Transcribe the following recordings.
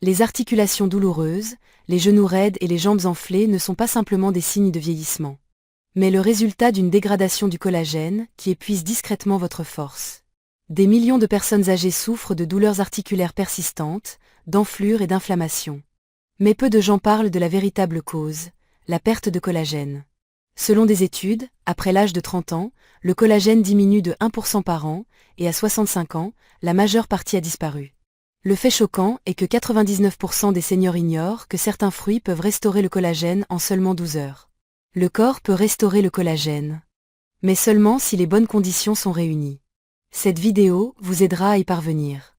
Les articulations douloureuses, les genoux raides et les jambes enflées ne sont pas simplement des signes de vieillissement, mais le résultat d'une dégradation du collagène qui épuise discrètement votre force. Des millions de personnes âgées souffrent de douleurs articulaires persistantes, d'enflures et d'inflammations. Mais peu de gens parlent de la véritable cause, la perte de collagène. Selon des études, après l'âge de 30 ans, le collagène diminue de 1% par an, et à 65 ans, la majeure partie a disparu. Le fait choquant est que 99% des seniors ignorent que certains fruits peuvent restaurer le collagène en seulement 12 heures. Le corps peut restaurer le collagène, mais seulement si les bonnes conditions sont réunies. Cette vidéo vous aidera à y parvenir.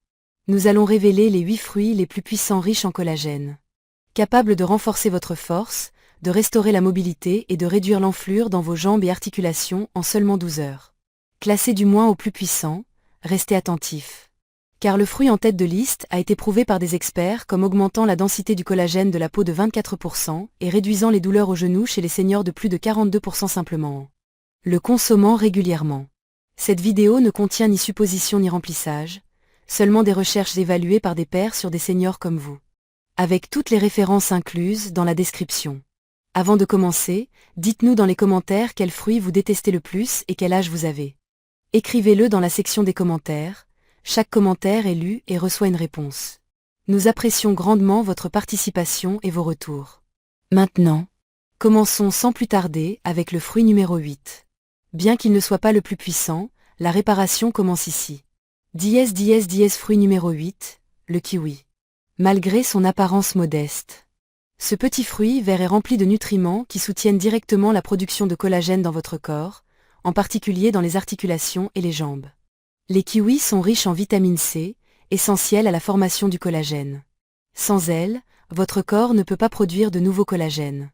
Nous allons révéler les 8 fruits les plus puissants riches en collagène, capables de renforcer votre force, de restaurer la mobilité et de réduire l'enflure dans vos jambes et articulations en seulement 12 heures. Classé du moins au plus puissant, restez attentifs. Car le fruit en tête de liste a été prouvé par des experts comme augmentant la densité du collagène de la peau de 24% et réduisant les douleurs aux genoux chez les seniors de plus de 42% simplement en le consommant régulièrement. Cette vidéo ne contient ni suppositions ni remplissage, seulement des recherches évaluées par des pairs sur des seniors comme vous, avec toutes les références incluses dans la description. Avant de commencer, dites-nous dans les commentaires quel fruit vous détestez le plus et quel âge vous avez. Écrivez-le dans la section des commentaires, chaque commentaire est lu et reçoit une réponse. Nous apprécions grandement votre participation et vos retours. Maintenant, commençons sans plus tarder avec le fruit numéro 8. Bien qu'il ne soit pas le plus puissant, la réparation commence ici. Fruit numéro 8, le kiwi. Malgré son apparence modeste, ce petit fruit vert est rempli de nutriments qui soutiennent directement la production de collagène dans votre corps, en particulier dans les articulations et les jambes. Les kiwis sont riches en vitamine C, essentielle à la formation du collagène. Sans elle, votre corps ne peut pas produire de nouveau collagène.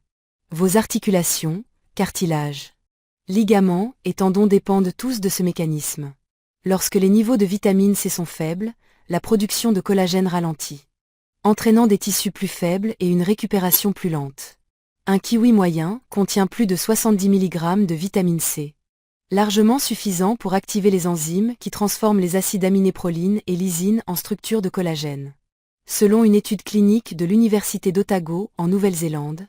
Vos articulations, cartilages, ligaments et tendons dépendent tous de ce mécanisme. Lorsque les niveaux de vitamine C sont faibles, la production de collagène ralentit, entraînant des tissus plus faibles et une récupération plus lente. Un kiwi moyen contient plus de 70 mg de vitamine C, largement suffisant pour activer les enzymes qui transforment les acides aminés proline et lysine en structures de collagène. Selon une étude clinique de l'Université d'Otago en Nouvelle-Zélande,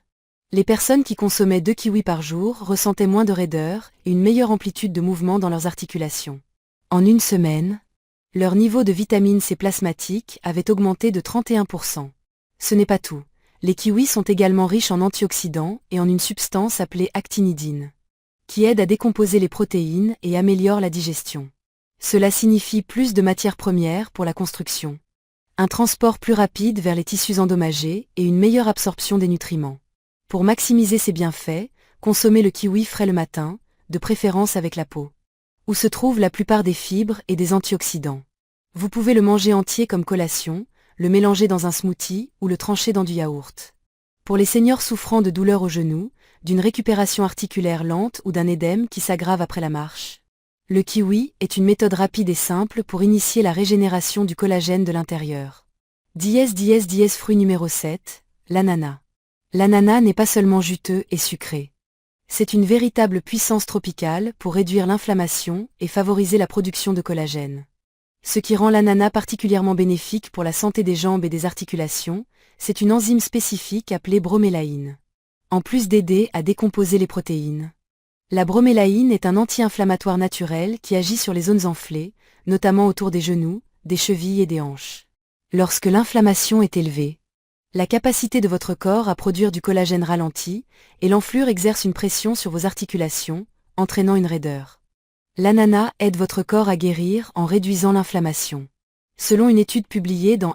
les personnes qui consommaient 2 kiwis par jour ressentaient moins de raideur et une meilleure amplitude de mouvement dans leurs articulations. En une semaine, leur niveau de vitamine C plasmatique avait augmenté de 31%. Ce n'est pas tout. Les kiwis sont également riches en antioxydants et en une substance appelée actinidine, qui aide à décomposer les protéines et améliore la digestion. Cela signifie plus de matières premières pour la construction, un transport plus rapide vers les tissus endommagés et une meilleure absorption des nutriments. Pour maximiser ces bienfaits, consommez le kiwi frais le matin, de préférence avec la peau, où se trouvent la plupart des fibres et des antioxydants. Vous pouvez le manger entier comme collation, le mélanger dans un smoothie ou le trancher dans du yaourt. Pour les seniors souffrant de douleurs aux genoux, d'une récupération articulaire lente ou d'un édème qui s'aggrave après la marche, le kiwi est une méthode rapide et simple pour initier la régénération du collagène de l'intérieur. Fruit numéro 7, l'ananas. L'ananas n'est pas seulement juteux et sucré. C'est une véritable puissance tropicale pour réduire l'inflammation et favoriser la production de collagène. Ce qui rend l'ananas particulièrement bénéfique pour la santé des jambes et des articulations, c'est une enzyme spécifique appelée bromélaïne. En plus d'aider à décomposer les protéines, la bromélaïne est un anti-inflammatoire naturel qui agit sur les zones enflées, notamment autour des genoux, des chevilles et des hanches. Lorsque l'inflammation est élevée, la capacité de votre corps à produire du collagène ralentit, et l'enflure exerce une pression sur vos articulations, entraînant une raideur. L'ananas aide votre corps à guérir en réduisant l'inflammation. Selon une étude publiée dans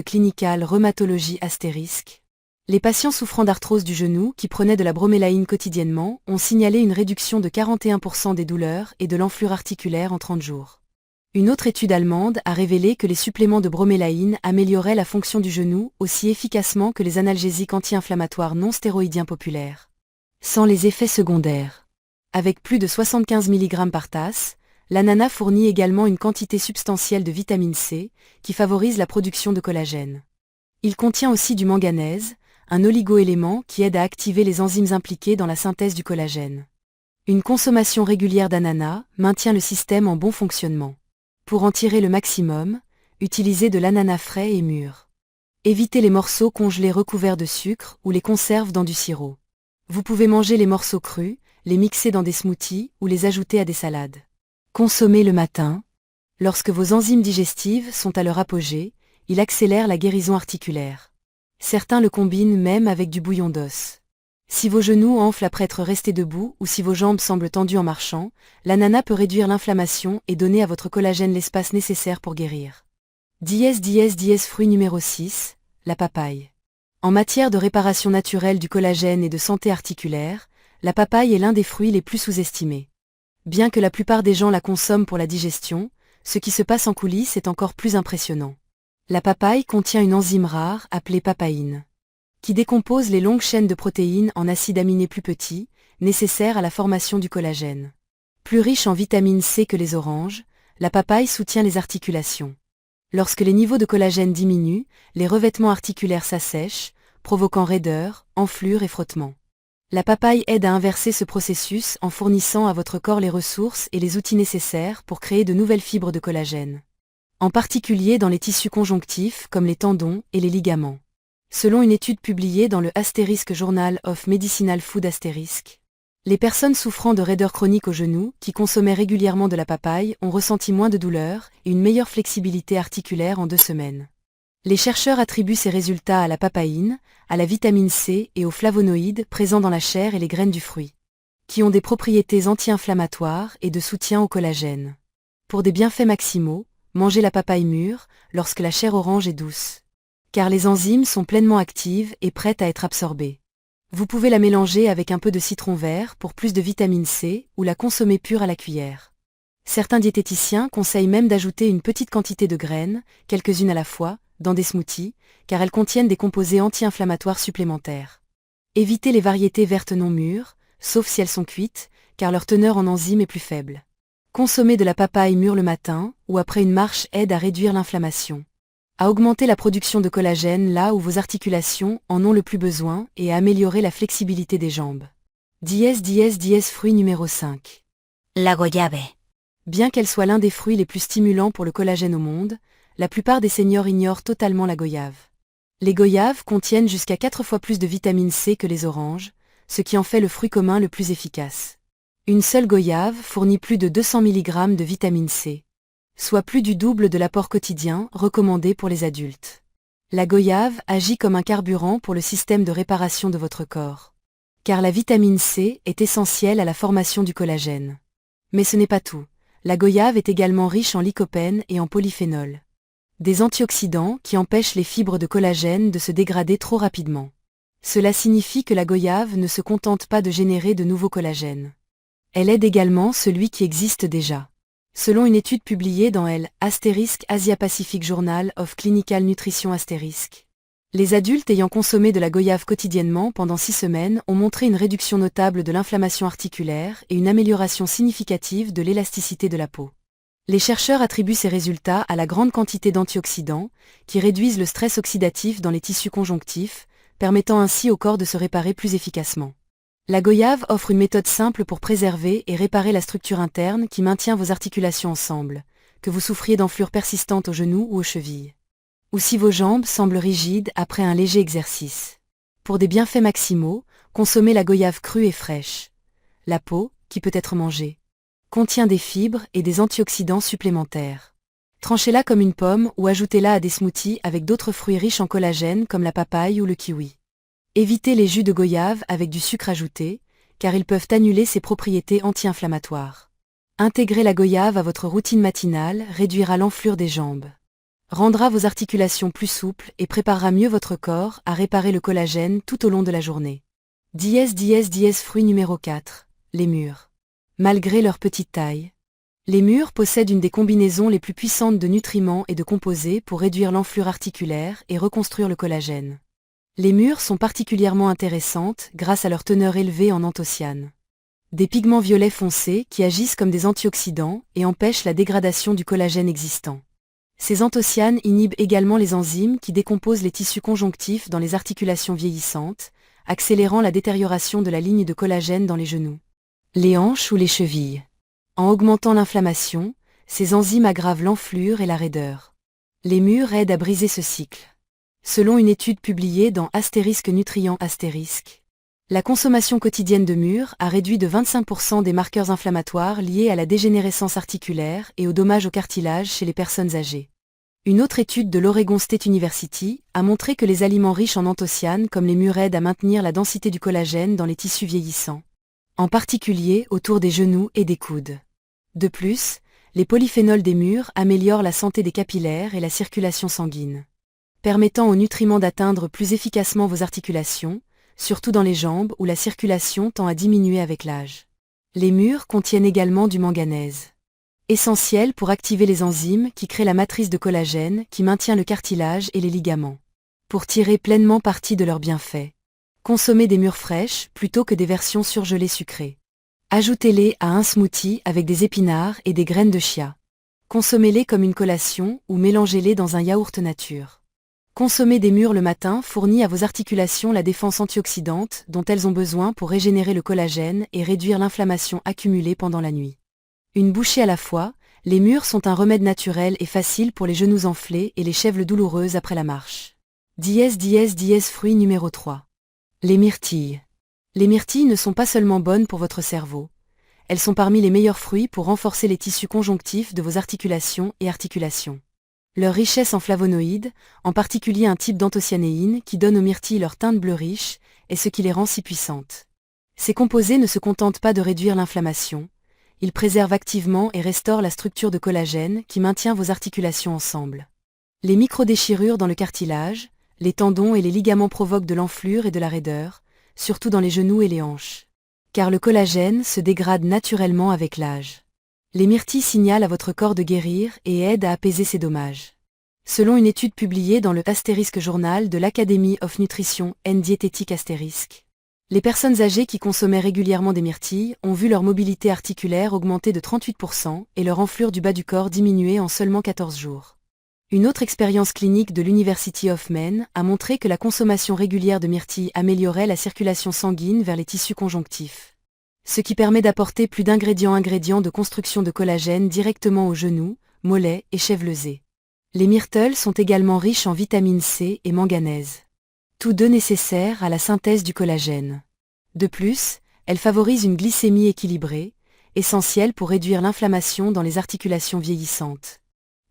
Clinical Rheumatology *, les patients souffrant d'arthrose du genou qui prenaient de la bromélaïne quotidiennement ont signalé une réduction de 41% des douleurs et de l'enflure articulaire en 30 jours. Une autre étude allemande a révélé que les suppléments de bromélaïne amélioraient la fonction du genou aussi efficacement que les analgésiques anti-inflammatoires non stéroïdiens populaires, sans les effets secondaires. Avec plus de 75 mg par tasse, l'ananas fournit également une quantité substantielle de vitamine C, qui favorise la production de collagène. Il contient aussi du manganèse, un oligoélément qui aide à activer les enzymes impliquées dans la synthèse du collagène. Une consommation régulière d'ananas maintient le système en bon fonctionnement. Pour en tirer le maximum, utilisez de l'ananas frais et mûr. Évitez les morceaux congelés recouverts de sucre ou les conserves dans du sirop. Vous pouvez manger les morceaux crus, les mixer dans des smoothies ou les ajouter à des salades. Consommez le matin. Lorsque vos enzymes digestives sont à leur apogée, il accélère la guérison articulaire. Certains le combinent même avec du bouillon d'os. Si vos genoux enflent après être restés debout ou si vos jambes semblent tendues en marchant, l'ananas peut réduire l'inflammation et donner à votre collagène l'espace nécessaire pour guérir. Fruit numéro 6, la papaye. En matière de réparation naturelle du collagène et de santé articulaire, la papaye est l'un des fruits les plus sous-estimés. Bien que la plupart des gens la consomment pour la digestion, ce qui se passe en coulisses est encore plus impressionnant. La papaye contient une enzyme rare appelée papaïne, qui décompose les longues chaînes de protéines en acides aminés plus petits, nécessaires à la formation du collagène. Plus riche en vitamine C que les oranges, la papaye soutient les articulations. Lorsque les niveaux de collagène diminuent, les revêtements articulaires s'assèchent, provoquant raideur, enflure et frottement. La papaye aide à inverser ce processus en fournissant à votre corps les ressources et les outils nécessaires pour créer de nouvelles fibres de collagène. En particulier dans les tissus conjonctifs comme les tendons et les ligaments. Selon une étude publiée dans le Journal of Medicinal Food *, les personnes souffrant de raideur chronique aux genoux, qui consommaient régulièrement de la papaye, ont ressenti moins de douleur et une meilleure flexibilité articulaire en 2 semaines. Les chercheurs attribuent ces résultats à la papaïne, à la vitamine C et aux flavonoïdes présents dans la chair et les graines du fruit, qui ont des propriétés anti-inflammatoires et de soutien au collagène. Pour des bienfaits maximaux, mangez la papaye mûre lorsque la chair orange est douce, car les enzymes sont pleinement actives et prêtes à être absorbées. Vous pouvez la mélanger avec un peu de citron vert pour plus de vitamine C ou la consommer pure à la cuillère. Certains diététiciens conseillent même d'ajouter une petite quantité de graines, quelques-unes à la fois, dans des smoothies, car elles contiennent des composés anti-inflammatoires supplémentaires. Évitez les variétés vertes non mûres, sauf si elles sont cuites, car leur teneur en enzymes est plus faible. Consommer de la papaye mûre le matin ou après une marche aide à réduire l'inflammation, à augmenter la production de collagène là où vos articulations en ont le plus besoin et à améliorer la flexibilité des jambes. Fruit numéro 5. La goyave. Bien qu'elle soit l'un des fruits les plus stimulants pour le collagène au monde, la plupart des seniors ignorent totalement la goyave. Les goyaves contiennent jusqu'à 4 fois plus de vitamine C que les oranges, ce qui en fait le fruit commun le plus efficace. Une seule goyave fournit plus de 200 mg de vitamine C, soit plus du double de l'apport quotidien recommandé pour les adultes. La goyave agit comme un carburant pour le système de réparation de votre corps, car la vitamine C est essentielle à la formation du collagène. Mais ce n'est pas tout. La goyave est également riche en lycopène et en polyphénol, des antioxydants qui empêchent les fibres de collagène de se dégrader trop rapidement. Cela signifie que la goyave ne se contente pas de générer de nouveaux collagènes. Elle aide également celui qui existe déjà. Selon une étude publiée dans l' Asia Pacific Journal of Clinical Nutrition *, les adultes ayant consommé de la goyave quotidiennement pendant 6 semaines ont montré une réduction notable de l'inflammation articulaire et une amélioration significative de l'élasticité de la peau. Les chercheurs attribuent ces résultats à la grande quantité d'antioxydants, qui réduisent le stress oxydatif dans les tissus conjonctifs, permettant ainsi au corps de se réparer plus efficacement. La goyave offre une méthode simple pour préserver et réparer la structure interne qui maintient vos articulations ensemble, que vous souffriez d'enflures persistantes aux genoux ou aux chevilles, ou si vos jambes semblent rigides après un léger exercice. Pour des bienfaits maximaux, consommez la goyave crue et fraîche. La peau, qui peut être mangée, contient des fibres et des antioxydants supplémentaires. Tranchez-la comme une pomme ou ajoutez-la à des smoothies avec d'autres fruits riches en collagène comme la papaye ou le kiwi. Évitez les jus de goyave avec du sucre ajouté, car ils peuvent annuler ses propriétés anti-inflammatoires. Intégrer la goyave à votre routine matinale réduira l'enflure des jambes, rendra vos articulations plus souples et préparera mieux votre corps à réparer le collagène tout au long de la journée. Fruit numéro 4, les mûres. Malgré leur petite taille, les mûres possèdent une des combinaisons les plus puissantes de nutriments et de composés pour réduire l'enflure articulaire et reconstruire le collagène. Les mûres sont particulièrement intéressantes grâce à leur teneur élevée en anthocyanes, des pigments violets foncés qui agissent comme des antioxydants et empêchent la dégradation du collagène existant. Ces anthocyanes inhibent également les enzymes qui décomposent les tissus conjonctifs dans les articulations vieillissantes, accélérant la détérioration de la ligne de collagène dans les genoux, les hanches ou les chevilles. En augmentant l'inflammation, ces enzymes aggravent l'enflure et la raideur. Les mûres aident à briser ce cycle. Selon une étude publiée dans Nutriments *, la consommation quotidienne de mûres a réduit de 25% des marqueurs inflammatoires liés à la dégénérescence articulaire et aux dommages au cartilage chez les personnes âgées. Une autre étude de l'Oregon State University a montré que les aliments riches en anthocyanes comme les mûres aident à maintenir la densité du collagène dans les tissus vieillissants, en particulier autour des genoux et des coudes. De plus, les polyphénols des mûres améliorent la santé des capillaires et la circulation sanguine, permettant aux nutriments d'atteindre plus efficacement vos articulations, surtout dans les jambes où la circulation tend à diminuer avec l'âge. Les mûres contiennent également du manganèse, essentiel pour activer les enzymes qui créent la matrice de collagène qui maintient le cartilage et les ligaments. Pour tirer pleinement parti de leurs bienfaits, consommez des mûres fraîches plutôt que des versions surgelées sucrées. Ajoutez-les à un smoothie avec des épinards et des graines de chia. Consommez-les comme une collation ou mélangez-les dans un yaourt nature. Consommer des mûres le matin fournit à vos articulations la défense antioxydante dont elles ont besoin pour régénérer le collagène et réduire l'inflammation accumulée pendant la nuit. Une bouchée à la fois, les mûres sont un remède naturel et facile pour les genoux enflés et les chèvres douloureuses après la marche. Fruit numéro 3. Les myrtilles. Les myrtilles ne sont pas seulement bonnes pour votre cerveau. Elles sont parmi les meilleurs fruits pour renforcer les tissus conjonctifs de vos articulations et articulations. Leur richesse en flavonoïdes, en particulier un type d'anthocyanéine qui donne aux myrtilles leur teinte bleue riche, est ce qui les rend si puissantes. Ces composés ne se contentent pas de réduire l'inflammation. Ils préservent activement et restaurent la structure de collagène qui maintient vos articulations ensemble. Les microdéchirures dans le cartilage, les tendons et les ligaments provoquent de l'enflure et de la raideur, surtout dans les genoux et les hanches. Car le collagène se dégrade naturellement avec l'âge. Les myrtilles signalent à votre corps de guérir et aident à apaiser ces dommages. Selon une étude publiée dans le Journal de l'Academy of Nutrition and Dietetic *, les personnes âgées qui consommaient régulièrement des myrtilles ont vu leur mobilité articulaire augmenter de 38% et leur enflure du bas du corps diminuer en seulement 14 jours. Une autre expérience clinique de l'University of Maine a montré que la consommation régulière de myrtilles améliorait la circulation sanguine vers les tissus conjonctifs, ce qui permet d'apporter plus d'ingrédients de construction de collagène directement aux genoux, mollets et chèvres lésés. Les myrtles sont également riches en vitamine C et manganèse, tous deux nécessaires à la synthèse du collagène. De plus, elles favorisent une glycémie équilibrée, essentielle pour réduire l'inflammation dans les articulations vieillissantes,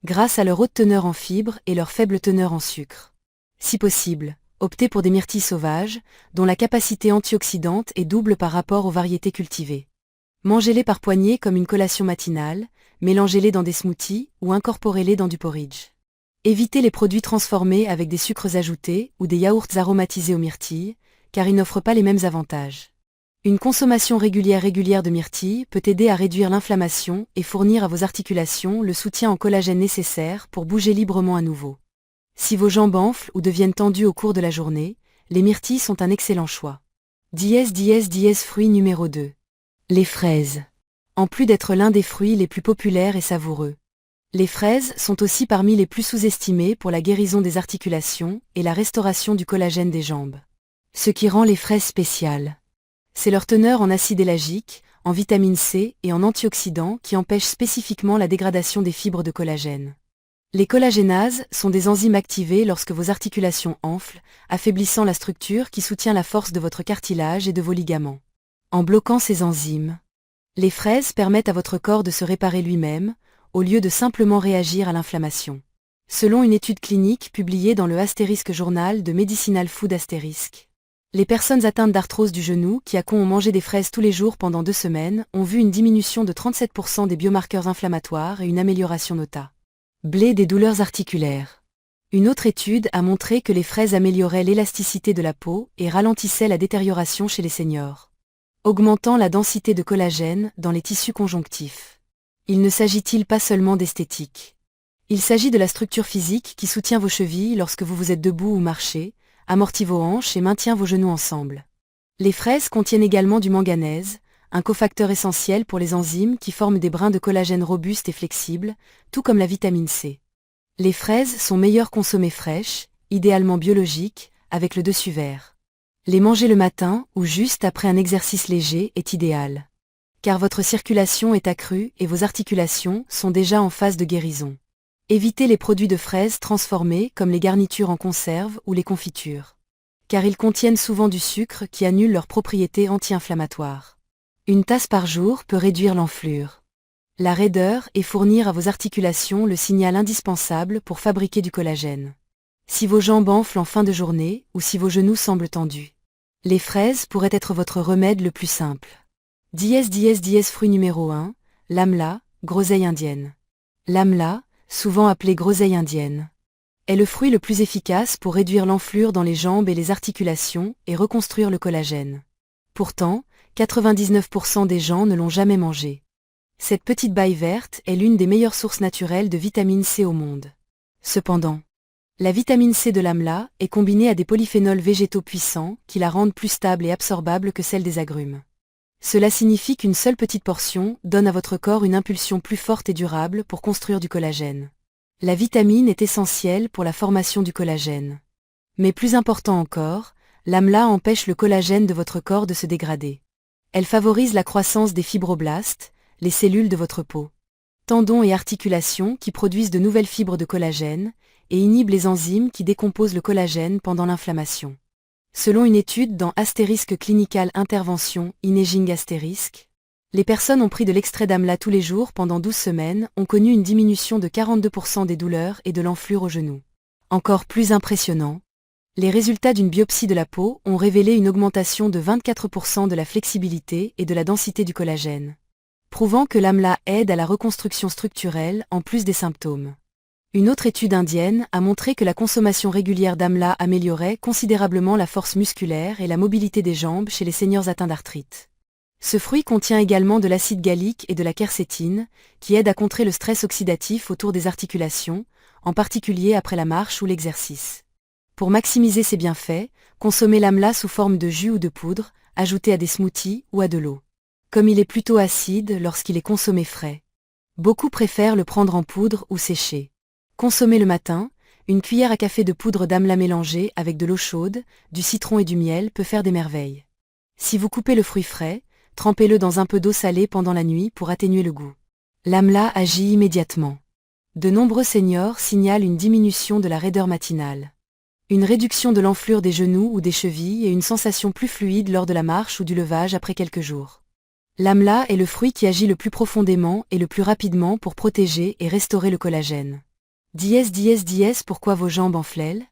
grâce à leur haute teneur en fibres et leur faible teneur en sucre. Si possible, optez pour des myrtilles sauvages, dont la capacité antioxydante est double par rapport aux variétés cultivées. Mangez-les par poignées comme une collation matinale, mélangez-les dans des smoothies ou incorporez-les dans du porridge. Évitez les produits transformés avec des sucres ajoutés ou des yaourts aromatisés aux myrtilles, car ils n'offrent pas les mêmes avantages. Une consommation régulière de myrtilles peut aider à réduire l'inflammation et fournir à vos articulations le soutien en collagène nécessaire pour bouger librement à nouveau. Si vos jambes enflent ou deviennent tendues au cours de la journée, les myrtilles sont un excellent choix. Fruit numéro 2. Les fraises. En plus d'être l'un des fruits les plus populaires et savoureux, les fraises sont aussi parmi les plus sous-estimées pour la guérison des articulations et la restauration du collagène des jambes. Ce qui rend les fraises spéciales, c'est leur teneur en acide éllagique, en vitamine C et en antioxydants qui empêchent spécifiquement la dégradation des fibres de collagène. Les collagénases sont des enzymes activées lorsque vos articulations enflent, affaiblissant la structure qui soutient la force de votre cartilage et de vos ligaments. En bloquant ces enzymes, les fraises permettent à votre corps de se réparer lui-même, au lieu de simplement réagir à l'inflammation. Selon une étude clinique publiée dans le Journal de Medicinal Food *, les personnes atteintes d'arthrose du genou qui ont mangé des fraises tous les jours pendant 2 semaines ont vu une diminution de 37% des biomarqueurs inflammatoires et une amélioration notable des douleurs articulaires. Une autre étude a montré que les fraises amélioraient l'élasticité de la peau et ralentissaient la détérioration chez les seniors, augmentant la densité de collagène dans les tissus conjonctifs. Il ne s'agit-il pas seulement d'esthétique. Il s'agit de la structure physique qui soutient vos chevilles lorsque vous êtes debout ou marchez, amortit vos hanches et maintient vos genoux ensemble. Les fraises contiennent également du manganèse, un cofacteur essentiel pour les enzymes qui forment des brins de collagène robustes et flexibles, tout comme la vitamine C. Les fraises sont meilleures consommées fraîches, idéalement biologiques, avec le dessus vert. Les manger le matin ou juste après un exercice léger est idéal, car votre circulation est accrue et vos articulations sont déjà en phase de guérison. Évitez les produits de fraises transformés comme les garnitures en conserve ou les confitures. Car ils contiennent souvent du sucre qui annule leurs propriétés anti-inflammatoires. Une tasse par jour peut réduire l'enflure, la raideur et fournir à vos articulations le signal indispensable pour fabriquer du collagène. Si vos jambes enflent en fin de journée ou si vos genoux semblent tendus, les fraises pourraient être votre remède le plus simple. Fruit numéro 1, l'amla, groseille indienne. L'amla, souvent appelée groseille indienne, est le fruit le plus efficace pour réduire l'enflure dans les jambes et les articulations et reconstruire le collagène. Pourtant, 99% des gens ne l'ont jamais mangé. Cette petite baille verte est l'une des meilleures sources naturelles de vitamine C au monde. Cependant, la vitamine C de l'amla est combinée à des polyphénols végétaux puissants qui la rendent plus stable et absorbable que celle des agrumes. Cela signifie qu'une seule petite portion donne à votre corps une impulsion plus forte et durable pour construire du collagène. La vitamine est essentielle pour la formation du collagène. Mais plus important encore, l'amla empêche le collagène de votre corps de se dégrader. Elle favorise la croissance des fibroblastes, les cellules de votre peau, tendons et articulations qui produisent de nouvelles fibres de collagène, et inhibe les enzymes qui décomposent le collagène pendant l'inflammation. Selon une étude dans Clinical Intervention Imaging *, les personnes ont pris de l'extrait d'amla tous les jours pendant 12 semaines ont connu une diminution de 42% des douleurs et de l'enflure au genou. Encore plus impressionnant, les résultats d'une biopsie de la peau ont révélé une augmentation de 24% de la flexibilité et de la densité du collagène, prouvant que l'amla aide à la reconstruction structurelle en plus des symptômes. Une autre étude indienne a montré que la consommation régulière d'amla améliorait considérablement la force musculaire et la mobilité des jambes chez les seniors atteints d'arthrite. Ce fruit contient également de l'acide gallique et de la quercétine, qui aident à contrer le stress oxydatif autour des articulations, en particulier après la marche ou l'exercice. Pour maximiser ses bienfaits, consommez l'amla sous forme de jus ou de poudre, ajouté à des smoothies ou à de l'eau. Comme il est plutôt acide lorsqu'il est consommé frais, beaucoup préfèrent le prendre en poudre ou séché. Consommez le matin, une cuillère à café de poudre d'amla mélangée avec de l'eau chaude, du citron et du miel peut faire des merveilles. Si vous coupez le fruit frais, trempez-le dans un peu d'eau salée pendant la nuit pour atténuer le goût. L'amla agit immédiatement. De nombreux seniors signalent une diminution de la raideur matinale, une réduction de l'enflure des genoux ou des chevilles et une sensation plus fluide lors de la marche ou du levage après quelques jours. L'amla est le fruit qui agit le plus profondément et le plus rapidement pour protéger et restaurer le collagène. Pourquoi vos jambes enflent?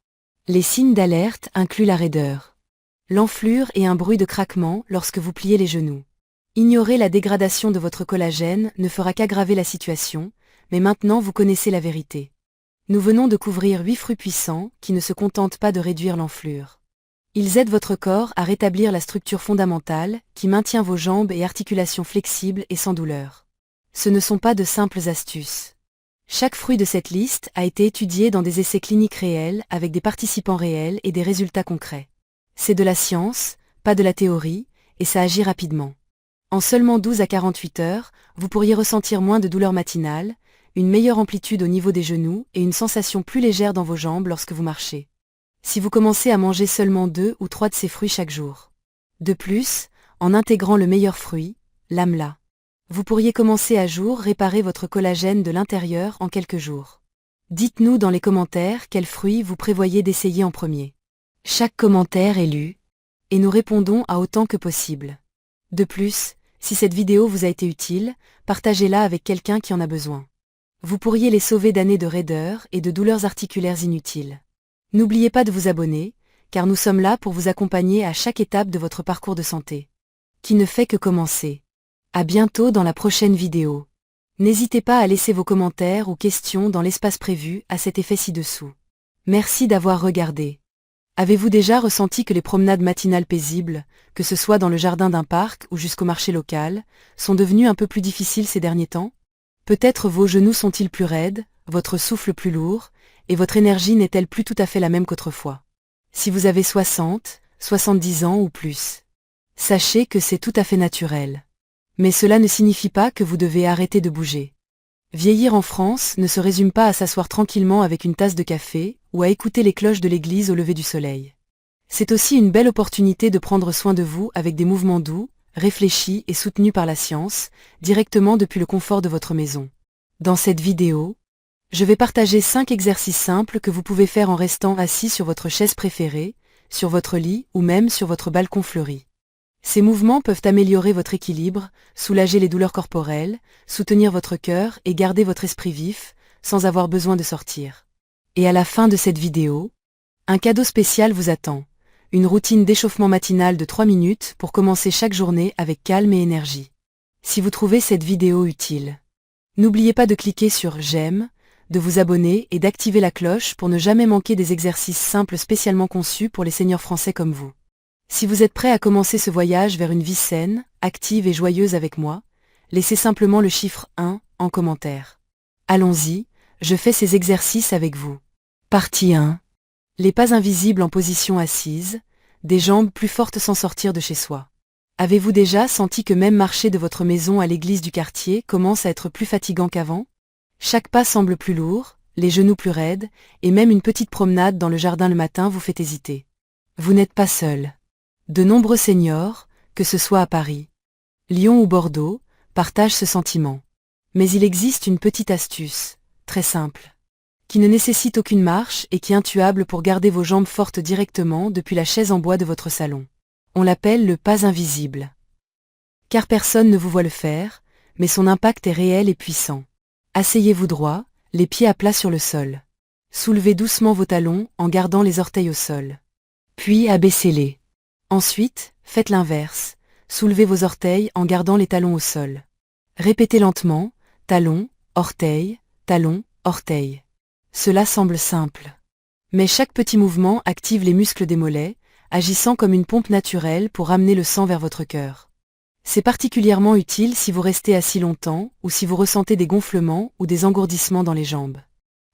Les signes d'alerte incluent la raideur, l'enflure et un bruit de craquement lorsque vous pliez les genoux. Ignorer la dégradation de votre collagène ne fera qu'aggraver la situation, mais maintenant vous connaissez la vérité. Nous venons de couvrir 8 fruits puissants qui ne se contentent pas de réduire l'enflure. Ils aident votre corps à rétablir la structure fondamentale qui maintient vos jambes et articulations flexibles et sans douleur. Ce ne sont pas de simples astuces. Chaque fruit de cette liste a été étudié dans des essais cliniques réels avec des participants réels et des résultats concrets. C'est de la science, pas de la théorie, et ça agit rapidement. En seulement 12 à 48 heures, vous pourriez ressentir moins de douleurs matinales, une meilleure amplitude au niveau des genoux et une sensation plus légère dans vos jambes lorsque vous marchez. Si vous commencez à manger seulement 2 ou 3 de ces fruits chaque jour. De plus, en intégrant le meilleur fruit, l'amla, vous pourriez commencer à jour réparer votre collagène de l'intérieur en quelques jours. Dites-nous dans les commentaires quels fruits vous prévoyez d'essayer en premier. Chaque commentaire est lu, et nous répondons à autant que possible. De plus, si cette vidéo vous a été utile, partagez-la avec quelqu'un qui en a besoin. Vous pourriez les sauver d'années de raideur et de douleurs articulaires inutiles. N'oubliez pas de vous abonner, car nous sommes là pour vous accompagner à chaque étape de votre parcours de santé, qui ne fait que commencer. À bientôt dans la prochaine vidéo. N'hésitez pas à laisser vos commentaires ou questions dans l'espace prévu à cet effet ci-dessous. Merci d'avoir regardé. Avez-vous déjà ressenti que les promenades matinales paisibles, que ce soit dans le jardin d'un parc ou jusqu'au marché local, sont devenues un peu plus difficiles ces derniers temps? Peut-être vos genoux sont-ils plus raides, votre souffle plus lourd, et votre énergie n'est-elle plus tout à fait la même qu'autrefois? Si vous avez 60, 70 ans ou plus, sachez que c'est tout à fait naturel. Mais cela ne signifie pas que vous devez arrêter de bouger. Vieillir en France ne se résume pas à s'asseoir tranquillement avec une tasse de café ou à écouter les cloches de l'église au lever du soleil. C'est aussi une belle opportunité de prendre soin de vous avec des mouvements doux, réfléchis et soutenus par la science, directement depuis le confort de votre maison. Dans cette vidéo, Je vais partager 5 exercices simples que vous pouvez faire en restant assis sur votre chaise préférée, sur votre lit ou même sur votre balcon fleuri. Ces mouvements peuvent améliorer votre équilibre, soulager les douleurs corporelles, soutenir votre cœur et garder votre esprit vif, sans avoir besoin de sortir. Et à la fin de cette vidéo, un cadeau spécial vous attend. Une routine d'échauffement matinale de 3 minutes pour commencer chaque journée avec calme et énergie. Si vous trouvez cette vidéo utile, n'oubliez pas de cliquer sur j'aime, de vous abonner et d'activer la cloche pour ne jamais manquer des exercices simples spécialement conçus pour les seniors français comme vous. Si vous êtes prêt à commencer ce voyage vers une vie saine, active et joyeuse avec moi, laissez simplement le chiffre 1 en commentaire. Allons-y, je fais ces exercices avec vous. Partie 1. Les pas invisibles en position assise, des jambes plus fortes sans sortir de chez soi. Avez-vous déjà senti que même marcher de votre maison à l'église du quartier commence à être plus fatigant qu'avant? Chaque pas semble plus lourd, les genoux plus raides, et même une petite promenade dans le jardin le matin vous fait hésiter. Vous n'êtes pas seul. De nombreux seniors, que ce soit à Paris, Lyon ou Bordeaux, partagent ce sentiment. Mais il existe une petite astuce, très simple, qui ne nécessite aucune marche et qui est intuable pour garder vos jambes fortes directement depuis la chaise en bois de votre salon. On l'appelle le pas invisible. Car personne ne vous voit le faire, mais son impact est réel et puissant. Asseyez-vous droit, les pieds à plat sur le sol. Soulevez doucement vos talons en gardant les orteils au sol. Puis abaissez-les. Ensuite, faites l'inverse. Soulevez vos orteils en gardant les talons au sol. Répétez lentement, talon, orteil, talon, orteil. Cela semble simple. Mais chaque petit mouvement active les muscles des mollets, agissant comme une pompe naturelle pour ramener le sang vers votre cœur. C'est particulièrement utile si vous restez assis longtemps ou si vous ressentez des gonflements ou des engourdissements dans les jambes.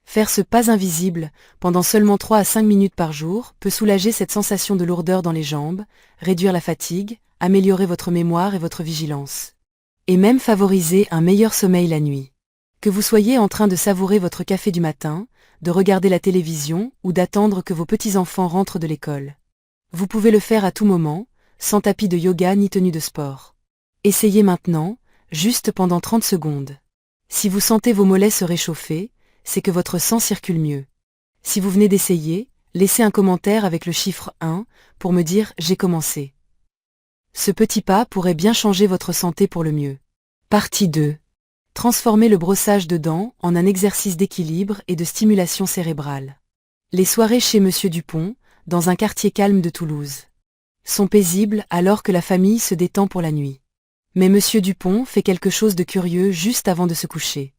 Faire ce pas invisible pendant seulement 3 à 5 minutes par jour peut soulager cette sensation de lourdeur dans les jambes, réduire la fatigue, améliorer votre mémoire et votre vigilance. Et même favoriser un meilleur sommeil la nuit. Que vous soyez en train de savourer votre café du matin, de regarder la télévision ou d'attendre que vos petits-enfants rentrent de l'école. Vous pouvez le faire à tout moment, sans tapis de yoga ni tenue de sport. Essayez maintenant, juste pendant 30 secondes. Si vous sentez vos mollets se réchauffer, c'est que votre sang circule mieux. Si vous venez d'essayer, laissez un commentaire avec le chiffre 1 pour me dire « j'ai commencé ». Ce petit pas pourrait bien changer votre santé pour le mieux. Partie 2. Transformez le brossage de dents en un exercice d'équilibre et de stimulation cérébrale. Les soirées chez Monsieur Dupont, dans un quartier calme de Toulouse, sont paisibles alors que la famille se détend pour la nuit. Mais Monsieur Dupont fait quelque chose de curieux juste avant de se coucher.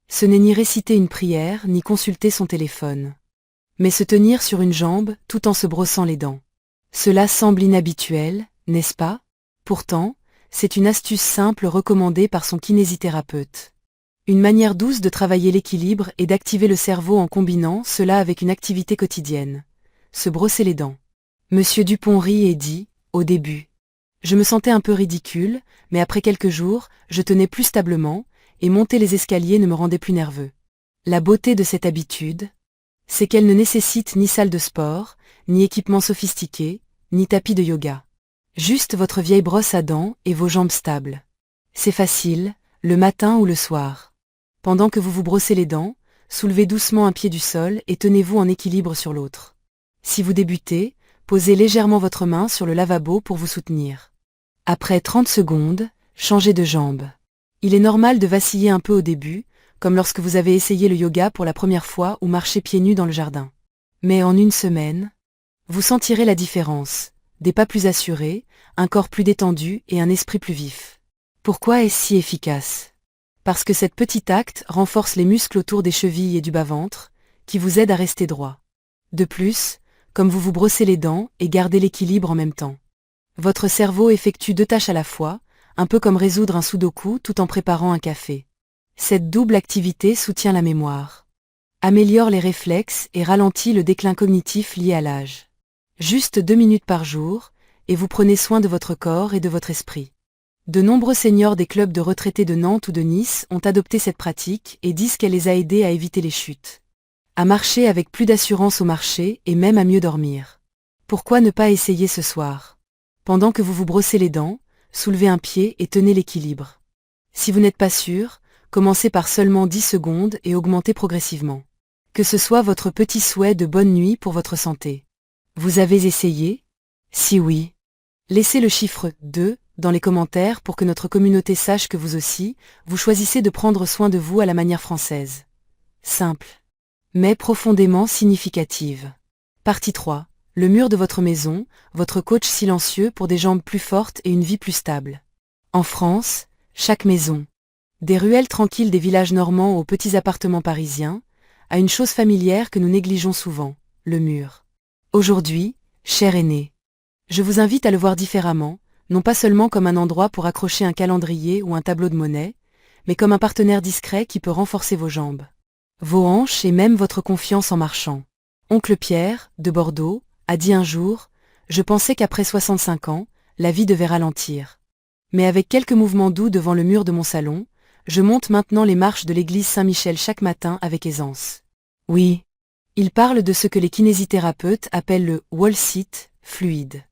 Ce n'est ni réciter une prière ni consulter son téléphone, mais se tenir sur une jambe tout en se brossant les dents. Cela semble inhabituel, n'est-ce pas? Pourtant, c'est une astuce simple recommandée par son kinésithérapeute. Une manière douce de travailler l'équilibre et d'activer le cerveau en combinant cela avec une activité quotidienne. Se brosser les dents. Monsieur Dupont rit et dit, au début, je me sentais un peu ridicule, mais après quelques jours, je tenais plus stablement, et monter les escaliers ne me rendait plus nerveux. La beauté de cette habitude, c'est qu'elle ne nécessite ni salle de sport, ni équipement sophistiqué, ni tapis de yoga. Juste votre vieille brosse à dents et vos jambes stables. C'est facile, le matin ou le soir. Pendant que vous vous brossez les dents, soulevez doucement un pied du sol et tenez-vous en équilibre sur l'autre. Si vous débutez, posez légèrement votre main sur le lavabo pour vous soutenir. Après 30 secondes, changez de jambe. Il est normal de vaciller un peu au début, comme lorsque vous avez essayé le yoga pour la première fois ou marché pieds nus dans le jardin. Mais en une semaine, vous sentirez la différence. Des pas plus assurés, un corps plus détendu et un esprit plus vif. Pourquoi est-ce si efficace? Parce que cet petit acte renforce les muscles autour des chevilles et du bas-ventre, qui vous aident à rester droit. De plus, comme vous vous brossez les dents et gardez l'équilibre en même temps. Votre cerveau effectue 2 tâches à la fois, un peu comme résoudre un sudoku tout en préparant un café. Cette double activité soutient la mémoire, améliore les réflexes et ralentit le déclin cognitif lié à l'âge. Juste 2 minutes par jour, et vous prenez soin de votre corps et de votre esprit. De nombreux seniors des clubs de retraités de Nantes ou de Nice ont adopté cette pratique et disent qu'elle les a aidés à éviter les chutes, à marcher avec plus d'assurance au marché et même à mieux dormir. Pourquoi ne pas essayer ce soir? Pendant que vous vous brossez les dents, soulevez un pied et tenez l'équilibre. Si vous n'êtes pas sûr, Commencez par seulement 10 secondes et augmentez progressivement. Que ce soit votre petit souhait de bonne nuit pour votre santé. Vous avez essayé? Si oui, laissez le chiffre 2 dans les commentaires pour que notre communauté sache que vous aussi, vous choisissez de prendre soin de vous à la manière française. Simple, mais profondément significative. Partie 3. Le mur de votre maison, votre coach silencieux pour des jambes plus fortes et une vie plus stable. En France, chaque maison, des ruelles tranquilles des villages normands aux petits appartements parisiens, a une chose familière que nous négligeons souvent, le mur. Aujourd'hui, cher aîné, je vous invite à le voir différemment, non pas seulement comme un endroit pour accrocher un calendrier ou un tableau de monnaie, mais comme un partenaire discret qui peut renforcer vos jambes, vos hanches et même votre confiance en marchant. Oncle Pierre, de Bordeaux, a dit un jour, « Je pensais qu'après 65 ans, la vie devait ralentir. Mais avec quelques mouvements doux devant le mur de mon salon, je monte maintenant les marches de l'église Saint-Michel chaque matin avec aisance. » Oui, il parle de ce que les kinésithérapeutes appellent le wall sit fluide.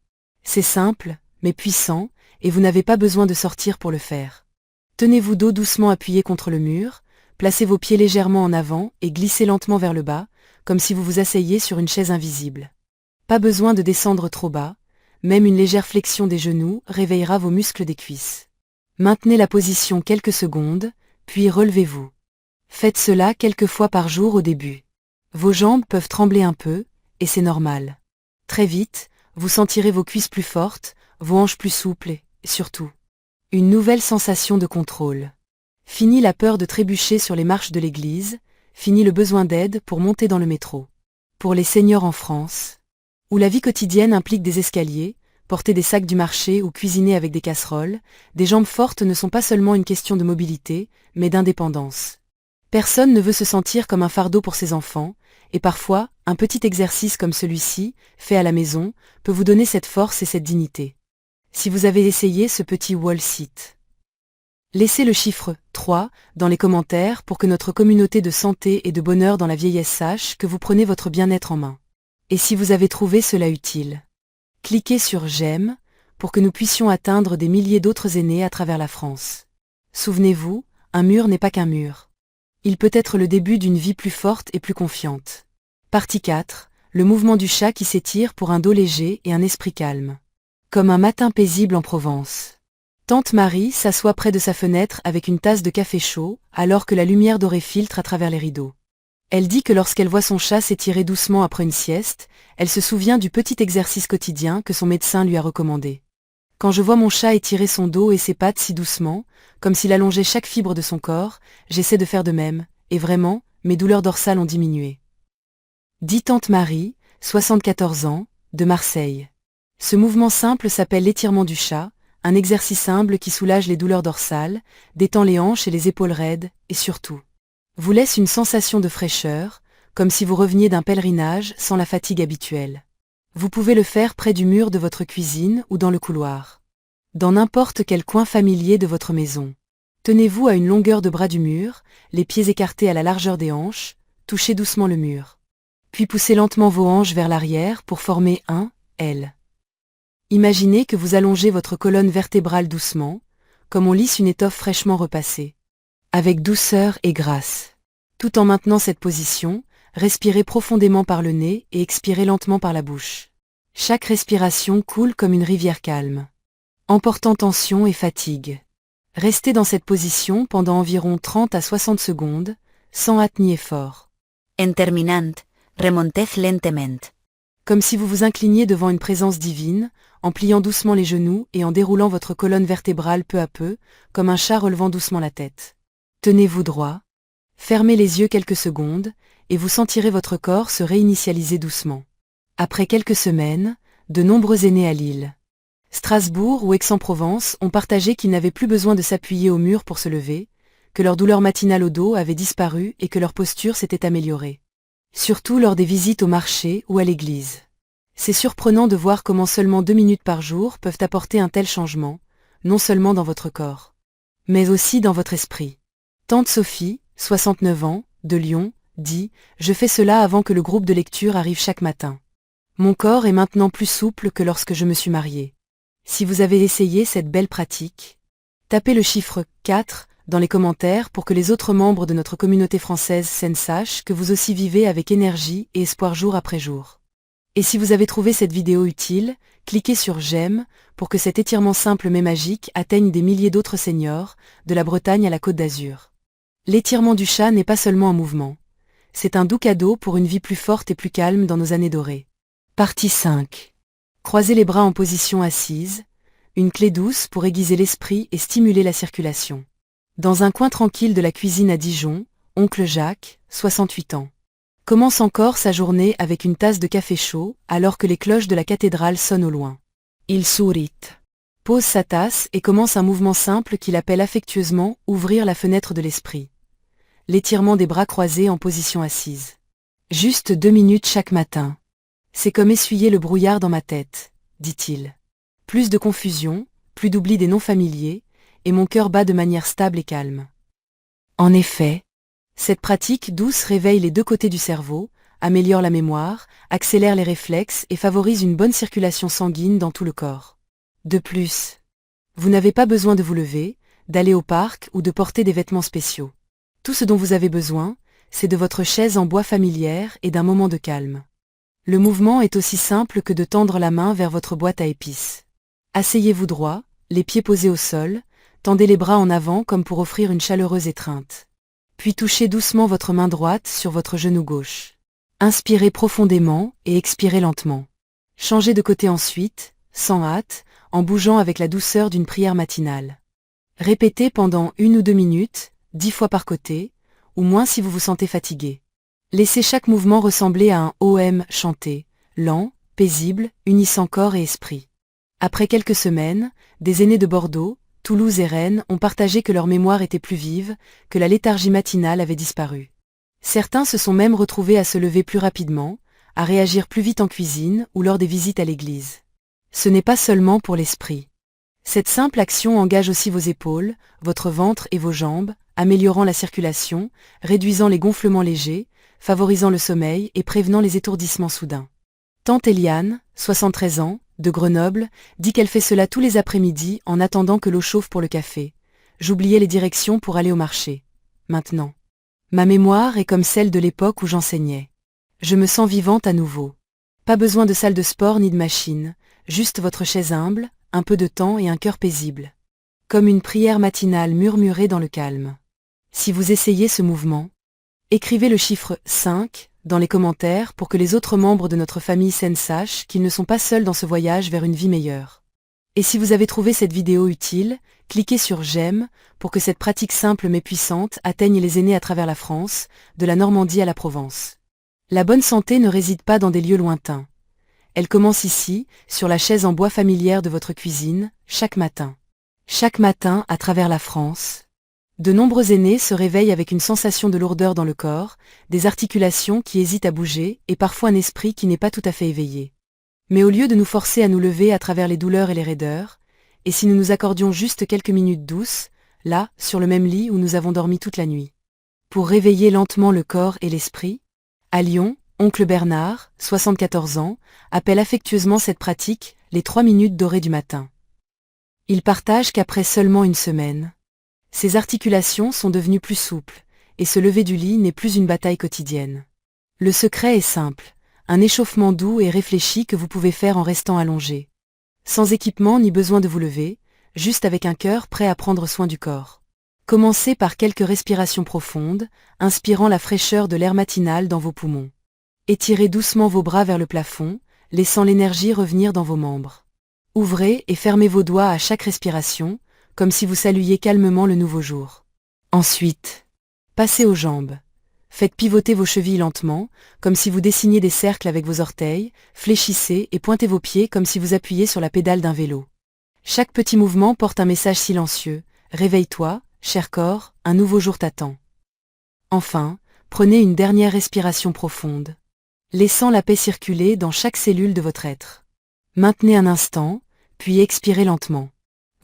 C'est simple, mais puissant, et vous n'avez pas besoin de sortir pour le faire. Tenez-vous dos doucement appuyé contre le mur, placez vos pieds légèrement en avant et glissez lentement vers le bas, comme si vous vous asseyiez sur une chaise invisible. Pas besoin de descendre trop bas, même une légère flexion des genoux réveillera vos muscles des cuisses. Maintenez la position quelques secondes, puis relevez-vous. Faites cela quelques fois par jour au début. Vos jambes peuvent trembler un peu, et c'est normal. Très vite, vous sentirez vos cuisses plus fortes, vos hanches plus souples et, surtout, une nouvelle sensation de contrôle. Fini la peur de trébucher sur les marches de l'église, fini le besoin d'aide pour monter dans le métro. Pour les seniors en France, où la vie quotidienne implique des escaliers, porter des sacs du marché ou cuisiner avec des casseroles, des jambes fortes ne sont pas seulement une question de mobilité, mais d'indépendance. Personne ne veut se sentir comme un fardeau pour ses enfants, et parfois, un petit exercice comme celui-ci, fait à la maison, peut vous donner cette force et cette dignité. Si vous avez essayé ce petit wall sit, laissez le chiffre 3 dans les commentaires pour que notre communauté de santé et de bonheur dans la vieillesse sache que vous prenez votre bien-être en main. Et si vous avez trouvé cela utile, cliquez sur j'aime pour que nous puissions atteindre des milliers d'autres aînés à travers la France. Souvenez-vous, un mur n'est pas qu'un mur. Il peut être le début d'une vie plus forte et plus confiante. Partie 4. Le mouvement du chat qui s'étire pour un dos léger et un esprit calme. Comme un matin paisible en Provence. Tante Marie s'assoit près de sa fenêtre avec une tasse de café chaud, alors que la lumière dorée filtre à travers les rideaux. Elle dit que lorsqu'elle voit son chat s'étirer doucement après une sieste, elle se souvient du petit exercice quotidien que son médecin lui a recommandé. Quand je vois mon chat étirer son dos et ses pattes si doucement, comme s'il allongeait chaque fibre de son corps, j'essaie de faire de même, et vraiment, mes douleurs dorsales ont diminué. Dit tante Marie, 74 ans, de Marseille. Ce mouvement simple s'appelle l'étirement du chat, un exercice humble qui soulage les douleurs dorsales, détend les hanches et les épaules raides, et surtout, vous laisse une sensation de fraîcheur, comme si vous reveniez d'un pèlerinage sans la fatigue habituelle. Vous pouvez le faire près du mur de votre cuisine ou dans le couloir. Dans n'importe quel coin familier de votre maison. Tenez-vous à une longueur de bras du mur, les pieds écartés à la largeur des hanches, touchez doucement le mur. Puis poussez lentement vos hanches vers l'arrière pour former un L. Imaginez que vous allongez votre colonne vertébrale doucement, comme on lisse une étoffe fraîchement repassée. Avec douceur et grâce. Tout en maintenant cette position, respirez profondément par le nez et expirez lentement par la bouche. Chaque respiration coule comme une rivière calme, emportant tension et fatigue. Restez dans cette position pendant environ 30 à 60 secondes, sans hâte ni effort. En terminant, remontez lentement. Comme si vous vous incliniez devant une présence divine, en pliant doucement les genoux et en déroulant votre colonne vertébrale peu à peu, comme un chat relevant doucement la tête. Tenez-vous droit, fermez les yeux quelques secondes, et vous sentirez votre corps se réinitialiser doucement. Après quelques semaines, de nombreux aînés à Lille, Strasbourg ou Aix-en-Provence ont partagé qu'ils n'avaient plus besoin de s'appuyer au mur pour se lever, que leur douleur matinale au dos avait disparu et que leur posture s'était améliorée. Surtout lors des visites au marché ou à l'église. C'est surprenant de voir comment seulement 2 minutes par jour peuvent apporter un tel changement, non seulement dans votre corps, mais aussi dans votre esprit. Tante Sophie, 69 ans, de Lyon, dit « Je fais cela avant que le groupe de lecture arrive chaque matin. Mon corps est maintenant plus souple que lorsque je me suis mariée. » Si vous avez essayé cette belle pratique, tapez le chiffre 4 dans les commentaires pour que les autres membres de notre communauté française saine sachent que vous aussi vivez avec énergie et espoir jour après jour. Et si vous avez trouvé cette vidéo utile, cliquez sur j'aime pour que cet étirement simple mais magique atteigne des milliers d'autres seniors, de la Bretagne à la Côte d'Azur. L'étirement du chat n'est pas seulement un mouvement. C'est un doux cadeau pour une vie plus forte et plus calme dans nos années dorées. Partie 5. Croisez les bras en position assise, une clé douce pour aiguiser l'esprit et stimuler la circulation. Dans un coin tranquille de la cuisine à Dijon, oncle Jacques, 68 ans, commence encore sa journée avec une tasse de café chaud alors que les cloches de la cathédrale sonnent au loin. Il sourit, pose sa tasse et commence un mouvement simple qu'il appelle affectueusement « ouvrir la fenêtre de l'esprit ». L'étirement des bras croisés en position assise. Juste 2 minutes chaque matin. C'est comme essuyer le brouillard dans ma tête, dit-il. Plus de confusion, plus d'oubli des noms familiers, et mon cœur bat de manière stable et calme. En effet, cette pratique douce réveille les deux côtés du cerveau, améliore la mémoire, accélère les réflexes et favorise une bonne circulation sanguine dans tout le corps. De plus, vous n'avez pas besoin de vous lever, d'aller au parc ou de porter des vêtements spéciaux. Tout ce dont vous avez besoin, c'est de votre chaise en bois familière et d'un moment de calme. Le mouvement est aussi simple que de tendre la main vers votre boîte à épices. Asseyez-vous droit, les pieds posés au sol, tendez les bras en avant comme pour offrir une chaleureuse étreinte. Puis touchez doucement votre main droite sur votre genou gauche. Inspirez profondément et expirez lentement. Changez de côté ensuite, sans hâte, en bougeant avec la douceur d'une prière matinale. Répétez pendant 1 ou 2 minutes, 10 fois par côté, ou moins si vous vous sentez fatigué. Laissez chaque mouvement ressembler à un OM chanté, lent, paisible, unissant corps et esprit. Après quelques semaines, des aînés de Bordeaux, Toulouse et Rennes ont partagé que leur mémoire était plus vive, que la léthargie matinale avait disparu. Certains se sont même retrouvés à se lever plus rapidement, à réagir plus vite en cuisine ou lors des visites à l'église. Ce n'est pas seulement pour l'esprit. Cette simple action engage aussi vos épaules, votre ventre et vos jambes, améliorant la circulation, réduisant les gonflements légers, favorisant le sommeil et prévenant les étourdissements soudains. Tante Eliane, 73 ans, de Grenoble, dit qu'elle fait cela tous les après-midi en attendant que l'eau chauffe pour le café. J'oubliais les directions pour aller au marché. Maintenant, ma mémoire est comme celle de l'époque où j'enseignais. Je me sens vivante à nouveau. Pas besoin de salle de sport ni de machine, juste votre chaise humble, un peu de temps et un cœur paisible. Comme une prière matinale murmurée dans le calme. Si vous essayez ce mouvement, écrivez le chiffre 5 dans les commentaires pour que les autres membres de notre famille saine sachent qu'ils ne sont pas seuls dans ce voyage vers une vie meilleure. Et si vous avez trouvé cette vidéo utile, cliquez sur j'aime pour que cette pratique simple mais puissante atteigne les aînés à travers la France, de la Normandie à la Provence. La bonne santé ne réside pas dans des lieux lointains. Elle commence ici, sur la chaise en bois familière de votre cuisine, chaque matin. Chaque matin à travers la France. De nombreux aînés se réveillent avec une sensation de lourdeur dans le corps, des articulations qui hésitent à bouger et parfois un esprit qui n'est pas tout à fait éveillé. Mais au lieu de nous forcer à nous lever à travers les douleurs et les raideurs, et si nous nous accordions juste quelques minutes douces, là, sur le même lit où nous avons dormi toute la nuit, pour réveiller lentement le corps et l'esprit, à Lyon, oncle Bernard, 74 ans, appelle affectueusement cette pratique les 3 minutes dorées du matin. Il partage qu'après seulement une semaine, ses articulations sont devenues plus souples, et se lever du lit n'est plus une bataille quotidienne. Le secret est simple, un échauffement doux et réfléchi que vous pouvez faire en restant allongé. Sans équipement ni besoin de vous lever, juste avec un cœur prêt à prendre soin du corps. Commencez par quelques respirations profondes, inspirant la fraîcheur de l'air matinal dans vos poumons. Étirez doucement vos bras vers le plafond, laissant l'énergie revenir dans vos membres. Ouvrez et fermez vos doigts à chaque respiration, comme si vous saluiez calmement le nouveau jour. Ensuite, passez aux jambes. Faites pivoter vos chevilles lentement, comme si vous dessiniez des cercles avec vos orteils, fléchissez et pointez vos pieds comme si vous appuyiez sur la pédale d'un vélo. Chaque petit mouvement porte un message silencieux. Réveille-toi, cher corps, un nouveau jour t'attend. Enfin, prenez une dernière respiration profonde, laissant la paix circuler dans chaque cellule de votre être. Maintenez un instant, puis expirez lentement.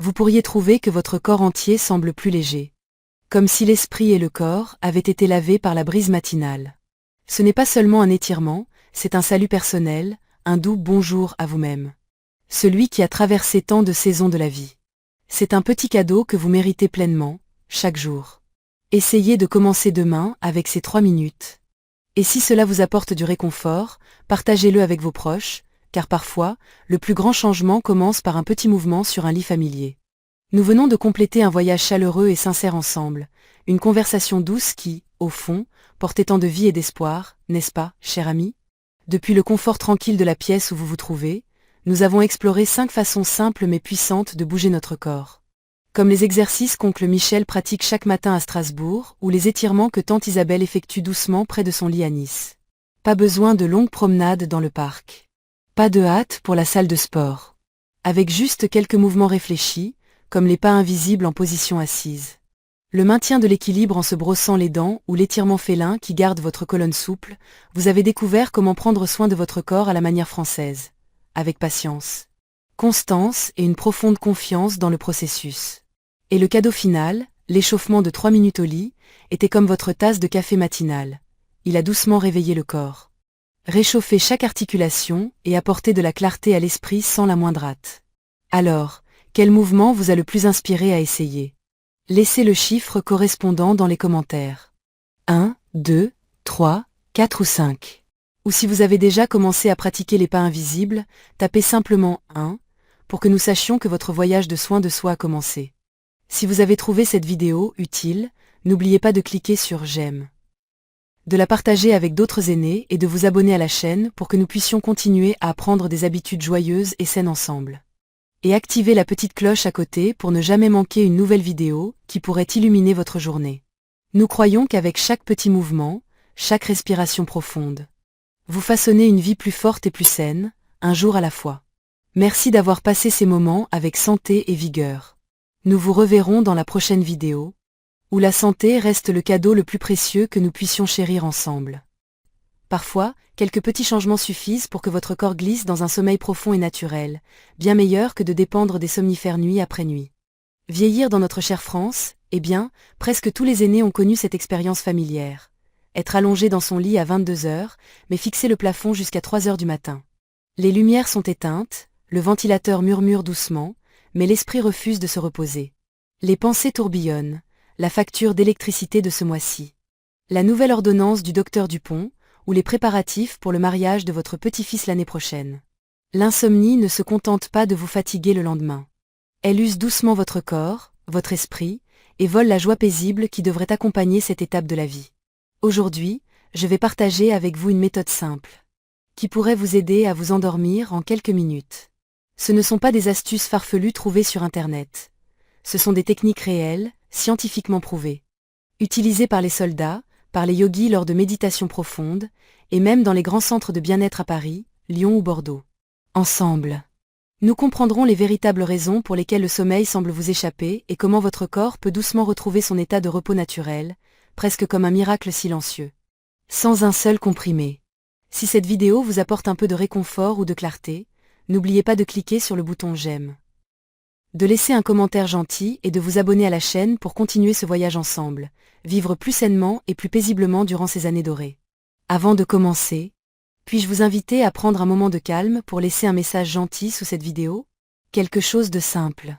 Vous pourriez trouver que votre corps entier semble plus léger. Comme si l'esprit et le corps avaient été lavés par la brise matinale. Ce n'est pas seulement un étirement, c'est un salut personnel, un doux bonjour à vous-même. Celui qui a traversé tant de saisons de la vie. C'est un petit cadeau que vous méritez pleinement, chaque jour. Essayez de commencer demain avec ces 3 minutes. Et si cela vous apporte du réconfort, partagez-le avec vos proches, car parfois, le plus grand changement commence par un petit mouvement sur un lit familier. Nous venons de compléter un voyage chaleureux et sincère ensemble, une conversation douce qui, au fond, portait tant de vie et d'espoir, n'est-ce pas, cher ami? Depuis le confort tranquille de la pièce où vous vous trouvez, nous avons exploré 5 façons simples mais puissantes de bouger notre corps. Comme les exercices qu'oncle Michel pratique chaque matin à Strasbourg, ou les étirements que tante Isabelle effectue doucement près de son lit à Nice. Pas besoin de longues promenades dans le parc. Pas de hâte pour la salle de sport. Avec juste quelques mouvements réfléchis, comme les pas invisibles en position assise. Le maintien de l'équilibre en se brossant les dents ou l'étirement félin qui garde votre colonne souple, vous avez découvert comment prendre soin de votre corps à la manière française. Avec patience, constance et une profonde confiance dans le processus. Et le cadeau final, l'échauffement de 3 minutes au lit, était comme votre tasse de café matinal. Il a doucement réveillé le corps. Réchauffé chaque articulation et apporté de la clarté à l'esprit sans la moindre hâte. Alors, quel mouvement vous a le plus inspiré à essayer? Laissez le chiffre correspondant dans les commentaires. 1, 2, 3, 4 ou 5. Ou si vous avez déjà commencé à pratiquer les pas invisibles, tapez simplement 1 pour que nous sachions que votre voyage de soin de soi a commencé. Si vous avez trouvé cette vidéo utile, n'oubliez pas de cliquer sur j'aime, de la partager avec d'autres aînés et de vous abonner à la chaîne pour que nous puissions continuer à apprendre des habitudes joyeuses et saines ensemble. Et activez la petite cloche à côté pour ne jamais manquer une nouvelle vidéo qui pourrait illuminer votre journée. Nous croyons qu'avec chaque petit mouvement, chaque respiration profonde, vous façonnez une vie plus forte et plus saine, un jour à la fois. Merci d'avoir passé ces moments avec santé et vigueur. Nous vous reverrons dans la prochaine vidéo, où la santé reste le cadeau le plus précieux que nous puissions chérir ensemble. Parfois, quelques petits changements suffisent pour que votre corps glisse dans un sommeil profond et naturel, bien meilleur que de dépendre des somnifères nuit après nuit. Vieillir dans notre chère France, eh bien, presque tous les aînés ont connu cette expérience familière. Être allongé dans son lit à 22 heures, mais fixer le plafond jusqu'à 3 heures du matin. Les lumières sont éteintes, le ventilateur murmure doucement, mais l'esprit refuse de se reposer. Les pensées tourbillonnent, la facture d'électricité de ce mois-ci. La nouvelle ordonnance du docteur Dupont, ou les préparatifs pour le mariage de votre petit-fils l'année prochaine. L'insomnie ne se contente pas de vous fatiguer le lendemain. Elle use doucement votre corps, votre esprit, et vole la joie paisible qui devrait accompagner cette étape de la vie. Aujourd'hui, je vais partager avec vous une méthode simple, qui pourrait vous aider à vous endormir en quelques minutes. Ce ne sont pas des astuces farfelues trouvées sur Internet. Ce sont des techniques réelles, scientifiquement prouvées. Utilisées par les soldats, par les yogis lors de méditations profondes, et même dans les grands centres de bien-être à Paris, Lyon ou Bordeaux. Ensemble, nous comprendrons les véritables raisons pour lesquelles le sommeil semble vous échapper et comment votre corps peut doucement retrouver son état de repos naturel, presque comme un miracle silencieux. Sans un seul comprimé. Si cette vidéo vous apporte un peu de réconfort ou de clarté, n'oubliez pas de cliquer sur le bouton j'aime, de laisser un commentaire gentil et de vous abonner à la chaîne pour continuer ce voyage ensemble, vivre plus sainement et plus paisiblement durant ces années dorées. Avant de commencer, puis-je vous inviter à prendre un moment de calme pour laisser un message gentil sous cette vidéo? Quelque chose de simple.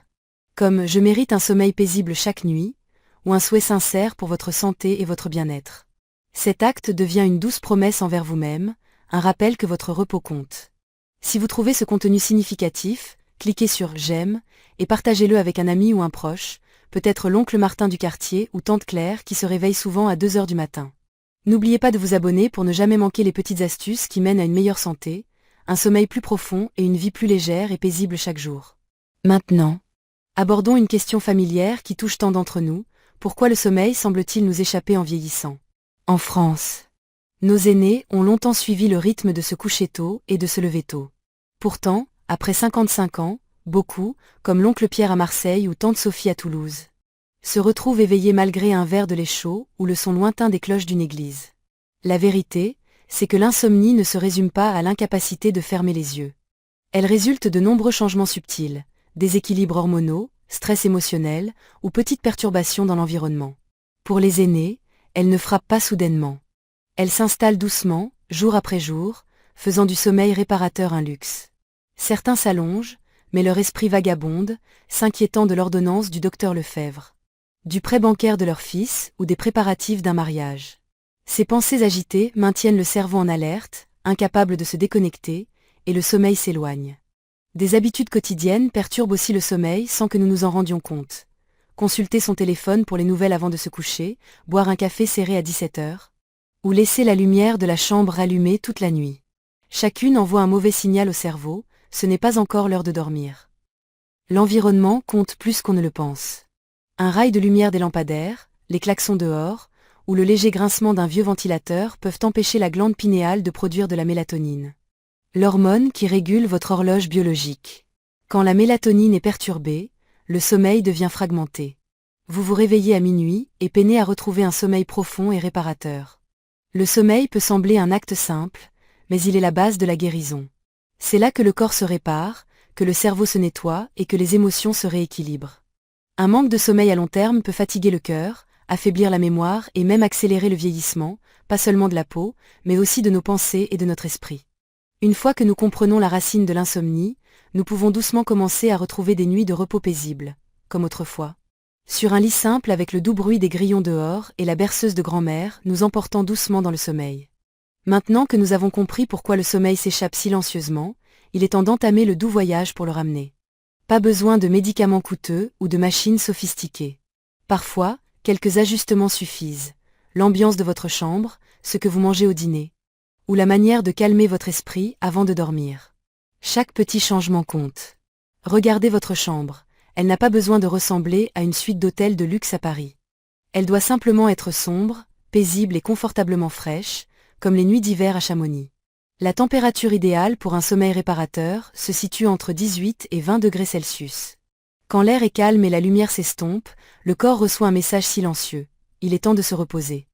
Comme « Je mérite un sommeil paisible chaque nuit » ou un souhait sincère pour votre santé et votre bien-être. Cet acte devient une douce promesse envers vous-même, un rappel que votre repos compte. Si vous trouvez ce contenu significatif, cliquez sur « J'aime » et partagez-le avec un ami ou un proche, peut-être l'oncle Martin du quartier ou tante Claire qui se réveille souvent à 2 heures du matin. N'oubliez pas de vous abonner pour ne jamais manquer les petites astuces qui mènent à une meilleure santé, un sommeil plus profond et une vie plus légère et paisible chaque jour. Maintenant, abordons une question familière qui touche tant d'entre nous. Pourquoi le sommeil semble-t-il nous échapper en vieillissant? En France, nos aînés ont longtemps suivi le rythme de se coucher tôt et de se lever tôt. Pourtant, après 55 ans, beaucoup, comme l'oncle Pierre à Marseille ou tante Sophie à Toulouse, se retrouvent éveillés malgré un verre de lait chaud ou le son lointain des cloches d'une église. La vérité, c'est que l'insomnie ne se résume pas à l'incapacité de fermer les yeux. Elle résulte de nombreux changements subtils, déséquilibres hormonaux, stress émotionnel ou petites perturbations dans l'environnement. Pour les aînés, elle ne frappe pas soudainement. Elle s'installe doucement, jour après jour, faisant du sommeil réparateur un luxe. Certains s'allongent, mais leur esprit vagabonde, s'inquiétant de l'ordonnance du docteur Lefebvre. du prêt bancaire de leur fils ou des préparatifs d'un mariage. Ces pensées agitées maintiennent le cerveau en alerte, incapable de se déconnecter, et le sommeil s'éloigne. Des habitudes quotidiennes perturbent aussi le sommeil sans que nous nous en rendions compte. Consulter son téléphone pour les nouvelles avant de se coucher, boire un café serré à 17 heures, ou laisser la lumière de la chambre allumée toute la nuit. Chacune envoie un mauvais signal au cerveau, ce n'est pas encore l'heure de dormir. L'environnement compte plus qu'on ne le pense. Un rail de lumière des lampadaires, les klaxons dehors, ou le léger grincement d'un vieux ventilateur peuvent empêcher la glande pinéale de produire de la mélatonine. L'hormone qui régule votre horloge biologique. Quand la mélatonine est perturbée, le sommeil devient fragmenté. Vous vous réveillez à minuit et peinez à retrouver un sommeil profond et réparateur. Le sommeil peut sembler un acte simple, mais il est la base de la guérison. C'est là que le corps se répare, que le cerveau se nettoie et que les émotions se rééquilibrent. Un manque de sommeil à long terme peut fatiguer le cœur, affaiblir la mémoire et même accélérer le vieillissement, pas seulement de la peau, mais aussi de nos pensées et de notre esprit. Une fois que nous comprenons la racine de l'insomnie, nous pouvons doucement commencer à retrouver des nuits de repos paisibles, comme autrefois. Sur un lit simple avec le doux bruit des grillons dehors et la berceuse de grand-mère nous emportant doucement dans le sommeil. Maintenant que nous avons compris pourquoi le sommeil s'échappe silencieusement, il est temps d'entamer le doux voyage pour le ramener. Pas besoin de médicaments coûteux ou de machines sophistiquées. Parfois, quelques ajustements suffisent. L'ambiance de votre chambre, ce que vous mangez au dîner, ou la manière de calmer votre esprit avant de dormir. Chaque petit changement compte. Regardez votre chambre, elle n'a pas besoin de ressembler à une suite d'hôtels de luxe à Paris. Elle doit simplement être sombre, paisible et confortablement fraîche, comme les nuits d'hiver à Chamonix. La température idéale pour un sommeil réparateur se situe entre 18 et 20 degrés Celsius. Quand l'air est calme et la lumière s'estompe, le corps reçoit un message silencieux. Il est temps de se reposer.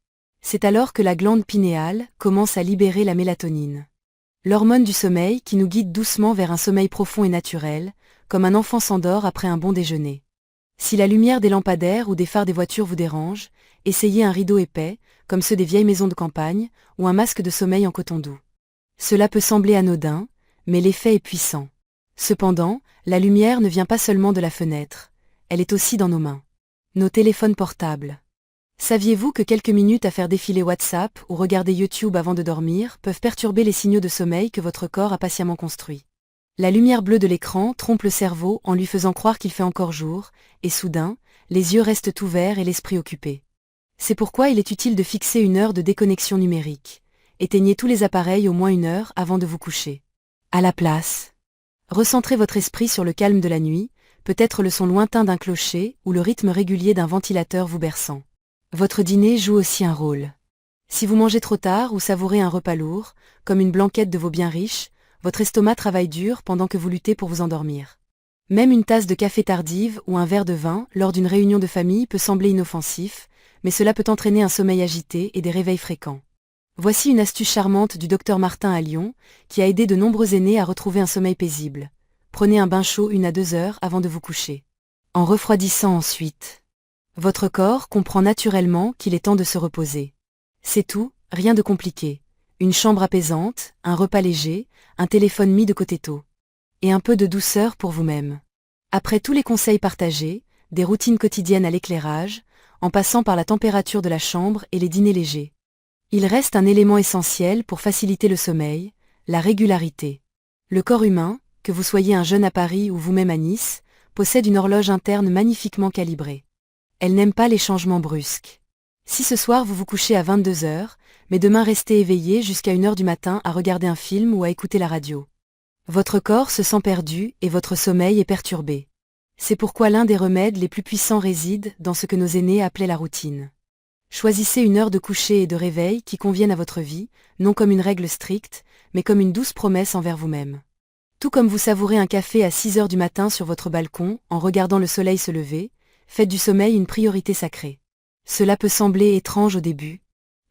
C'est alors que la glande pinéale commence à libérer la mélatonine. L'hormone du sommeil qui nous guide doucement vers un sommeil profond et naturel, comme un enfant s'endort après un bon déjeuner. Si la lumière des lampadaires ou des phares des voitures vous dérange, essayez un rideau épais, comme ceux des vieilles maisons de campagne, ou un masque de sommeil en coton doux. Cela peut sembler anodin, mais l'effet est puissant. Cependant, la lumière ne vient pas seulement de la fenêtre, elle est aussi dans nos mains. Nos téléphones portables. Saviez-vous que quelques minutes à faire défiler WhatsApp ou regarder YouTube avant de dormir peuvent perturber les signaux de sommeil que votre corps a patiemment construits? La lumière bleue de l'écran trompe le cerveau en lui faisant croire qu'il fait encore jour, et soudain, les yeux restent ouverts et l'esprit occupé. C'est pourquoi il est utile de fixer une heure de déconnexion numérique. Éteignez tous les appareils au moins 1 heure avant de vous coucher. À la place, recentrez votre esprit sur le calme de la nuit, peut-être le son lointain d'un clocher ou le rythme régulier d'un ventilateur vous berçant. Votre dîner joue aussi un rôle. Si vous mangez trop tard ou savourez un repas lourd, comme une blanquette de veau bien riche, votre estomac travaille dur pendant que vous luttez pour vous endormir. Même une tasse de café tardive ou un verre de vin lors d'une réunion de famille peut sembler inoffensif, mais cela peut entraîner un sommeil agité et des réveils fréquents. Voici une astuce charmante du docteur Martin à Lyon, qui a aidé de nombreux aînés à retrouver un sommeil paisible. Prenez un bain chaud 1 à 2 heures avant de vous coucher. En refroidissant ensuite. Votre corps comprend naturellement qu'il est temps de se reposer. C'est tout, rien de compliqué. Une chambre apaisante, un repas léger, un téléphone mis de côté tôt. Et un peu de douceur pour vous-même. Après tous les conseils partagés, des routines quotidiennes à l'éclairage, en passant par la température de la chambre et les dîners légers. Il reste un élément essentiel pour faciliter le sommeil, la régularité. Le corps humain, que vous soyez un jeune à Paris ou vous-même à Nice, possède une horloge interne magnifiquement calibrée. Elle n'aime pas les changements brusques. Si ce soir vous vous couchez à 22 heures, mais demain restez éveillé jusqu'à 1 heure du matin à regarder un film ou à écouter la radio. Votre corps se sent perdu et votre sommeil est perturbé. C'est pourquoi l'un des remèdes les plus puissants réside dans ce que nos aînés appelaient la routine. Choisissez une heure de coucher et de réveil qui convienne à votre vie, non comme une règle stricte, mais comme une douce promesse envers vous-même. Tout comme vous savourez un café à 6 heures du matin sur votre balcon en regardant le soleil se lever, faites du sommeil une priorité sacrée. Cela peut sembler étrange au début,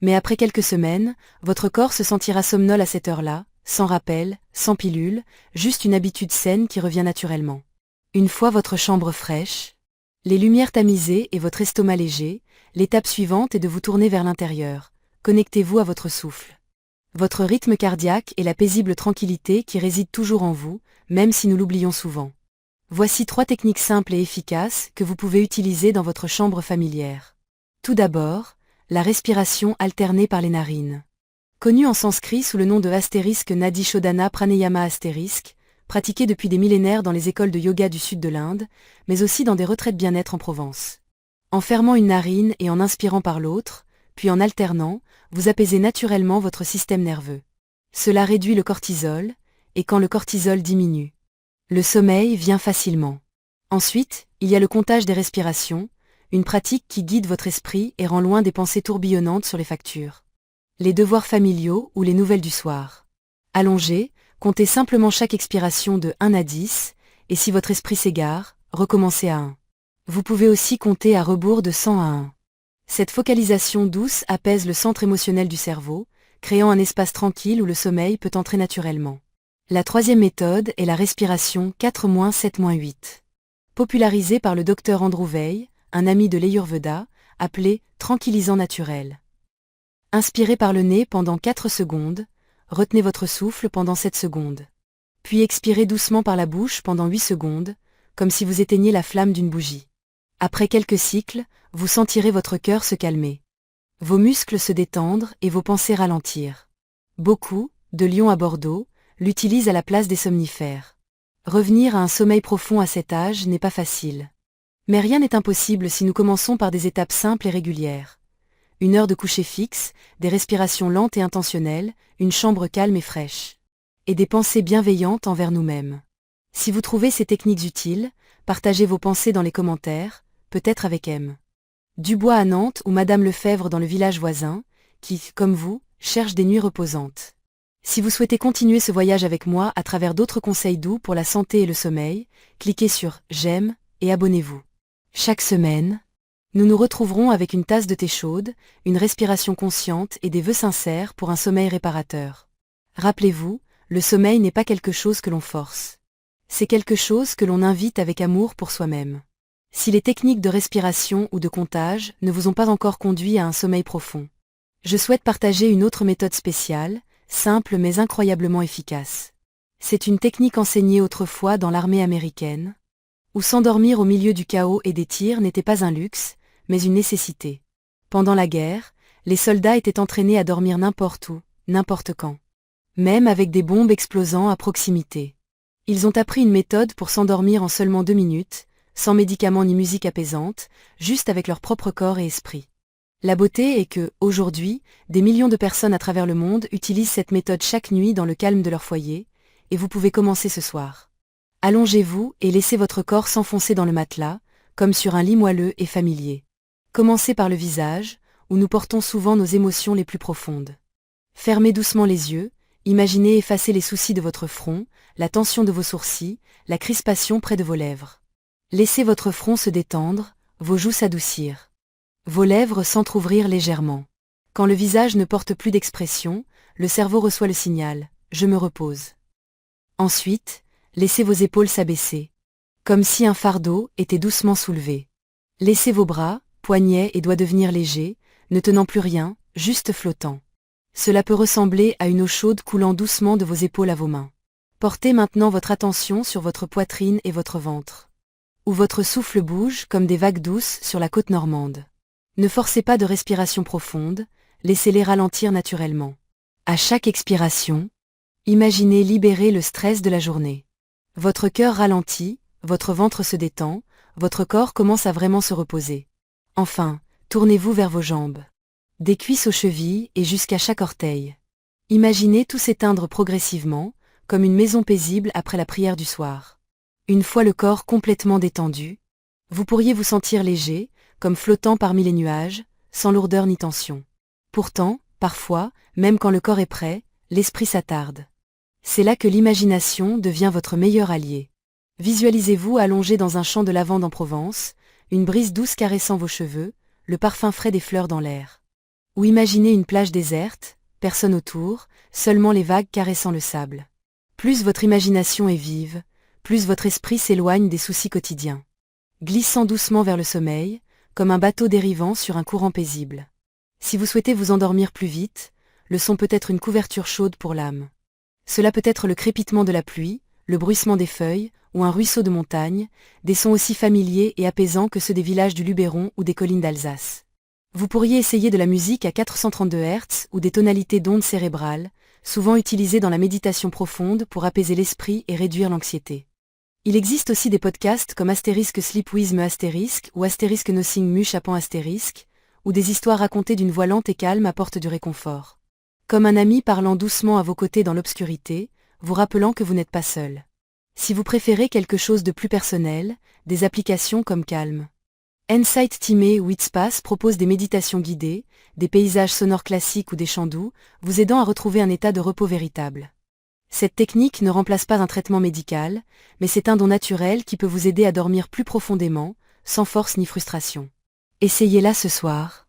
mais après quelques semaines, votre corps se sentira somnolé à cette heure-là, sans rappel, sans pilule, juste une habitude saine qui revient naturellement. Une fois votre chambre fraîche, les lumières tamisées et votre estomac léger, l'étape suivante est de vous tourner vers l'intérieur. Connectez-vous à votre souffle. Votre rythme cardiaque et la paisible tranquillité qui réside toujours en vous, même si nous l'oublions souvent. Voici 3 techniques simples et efficaces que vous pouvez utiliser dans votre chambre familière. Tout d'abord, la respiration alternée par les narines. Connue en sanskrit sous le nom de Nadi Shodhana Pranayama astérisque, pratiquée depuis des millénaires dans les écoles de yoga du sud de l'Inde, mais aussi dans des retraites bien-être en Provence. En fermant une narine et en inspirant par l'autre, puis en alternant, vous apaisez naturellement votre système nerveux. Cela réduit le cortisol, et quand le cortisol diminue, le sommeil vient facilement. Ensuite, il y a le comptage des respirations, une pratique qui guide votre esprit et rend loin des pensées tourbillonnantes sur les factures, les devoirs familiaux ou les nouvelles du soir. Allongez, comptez simplement chaque expiration de 1 à 10, et si votre esprit s'égare, recommencez à 1. Vous pouvez aussi compter à rebours de 100 à 1. Cette focalisation douce apaise le centre émotionnel du cerveau, créant un espace tranquille où le sommeil peut entrer naturellement. La 3e méthode est la respiration 4-7-8. Popularisée par le Dr Andrew Weil, un ami de l'Ayurveda, appelé tranquillisant naturel. Inspirez par le nez pendant 4 secondes, retenez votre souffle pendant 7 secondes. Puis expirez doucement par la bouche pendant 8 secondes, comme si vous éteigniez la flamme d'une bougie. Après quelques cycles, vous sentirez votre cœur se calmer, vos muscles se détendre et vos pensées ralentir. Beaucoup, de Lyon à Bordeaux, l'utilisent à la place des somnifères. Revenir à un sommeil profond à cet âge n'est pas facile. Mais rien n'est impossible si nous commençons par des étapes simples et régulières. 1 heure de coucher fixe, des respirations lentes et intentionnelles, une chambre calme et fraîche. Et des pensées bienveillantes envers nous-mêmes. Si vous trouvez ces techniques utiles, partagez vos pensées dans les commentaires, peut-être avec M. Dubois à Nantes ou Madame Lefebvre dans le village voisin, qui, comme vous, cherchent des nuits reposantes. Si vous souhaitez continuer ce voyage avec moi à travers d'autres conseils doux pour la santé et le sommeil, cliquez sur « J'aime » et abonnez-vous. Chaque semaine, nous nous retrouverons avec une tasse de thé chaude, une respiration consciente et des vœux sincères pour un sommeil réparateur. Rappelez-vous, le sommeil n'est pas quelque chose que l'on force. C'est quelque chose que l'on invite avec amour pour soi-même. Si les techniques de respiration ou de comptage ne vous ont pas encore conduit à un sommeil profond, je souhaite partager une autre méthode spéciale, simple mais incroyablement efficace. C'est une technique enseignée autrefois dans l'armée américaine, où s'endormir au milieu du chaos et des tirs n'était pas un luxe, mais une nécessité. Pendant la guerre, les soldats étaient entraînés à dormir n'importe où, n'importe quand. Même avec des bombes explosant à proximité. Ils ont appris une méthode pour s'endormir en seulement 2 minutes, sans médicaments ni musique apaisante, juste avec leur propre corps et esprit. La beauté est que, aujourd'hui, des millions de personnes à travers le monde utilisent cette méthode chaque nuit dans le calme de leur foyer, et vous pouvez commencer ce soir. Allongez-vous et laissez votre corps s'enfoncer dans le matelas, comme sur un lit moelleux et familier. Commencez par le visage, où nous portons souvent nos émotions les plus profondes. Fermez doucement les yeux, imaginez effacer les soucis de votre front, la tension de vos sourcils, la crispation près de vos lèvres. Laissez votre front se détendre, vos joues s'adoucir. Vos lèvres s'entr'ouvrir légèrement. Quand le visage ne porte plus d'expression, le cerveau reçoit le signal « je me repose ». Ensuite, laissez vos épaules s'abaisser, comme si un fardeau était doucement soulevé. Laissez vos bras, poignets et doigts devenir légers, ne tenant plus rien, juste flottant. Cela peut ressembler à une eau chaude coulant doucement de vos épaules à vos mains. Portez maintenant votre attention sur votre poitrine et votre ventre, où votre souffle bouge comme des vagues douces sur la côte normande. Ne forcez pas de respiration profonde, laissez-les ralentir naturellement. À chaque expiration, imaginez libérer le stress de la journée. Votre cœur ralentit, votre ventre se détend, votre corps commence à vraiment se reposer. Enfin, tournez-vous vers vos jambes. Des cuisses aux chevilles et jusqu'à chaque orteil. Imaginez tout s'éteindre progressivement, comme une maison paisible après la prière du soir. Une fois le corps complètement détendu, vous pourriez vous sentir léger, comme flottant parmi les nuages, sans lourdeur ni tension. Pourtant, parfois, même quand le corps est prêt, l'esprit s'attarde. C'est là que l'imagination devient votre meilleur allié. Visualisez-vous allongé dans un champ de lavande en Provence, une brise douce caressant vos cheveux, le parfum frais des fleurs dans l'air. Ou imaginez une plage déserte, personne autour, seulement les vagues caressant le sable. Plus votre imagination est vive, plus votre esprit s'éloigne des soucis quotidiens. Glissant doucement vers le sommeil, comme un bateau dérivant sur un courant paisible. Si vous souhaitez vous endormir plus vite, le son peut être une couverture chaude pour l'âme. Cela peut être le crépitement de la pluie, le bruissement des feuilles, ou un ruisseau de montagne, des sons aussi familiers et apaisants que ceux des villages du Luberon ou des collines d'Alsace. Vous pourriez essayer de la musique à 432 Hz ou des tonalités d'ondes cérébrales, souvent utilisées dans la méditation profonde pour apaiser l'esprit et réduire l'anxiété. Il existe aussi des podcasts comme Asterisk Sleep With Me Asterisk ou Asterisk Nothing Mu Chapan Asterisk, où des histoires racontées d'une voix lente et calme apportent du réconfort. Comme un ami parlant doucement à vos côtés dans l'obscurité, vous rappelant que vous n'êtes pas seul. Si vous préférez quelque chose de plus personnel, des applications comme Calm. Insight Time ou Itspace proposent des méditations guidées, des paysages sonores classiques ou des chants doux, vous aidant à retrouver un état de repos véritable. Cette technique ne remplace pas un traitement médical, mais c'est un don naturel qui peut vous aider à dormir plus profondément, sans force ni frustration. Essayez-la ce soir.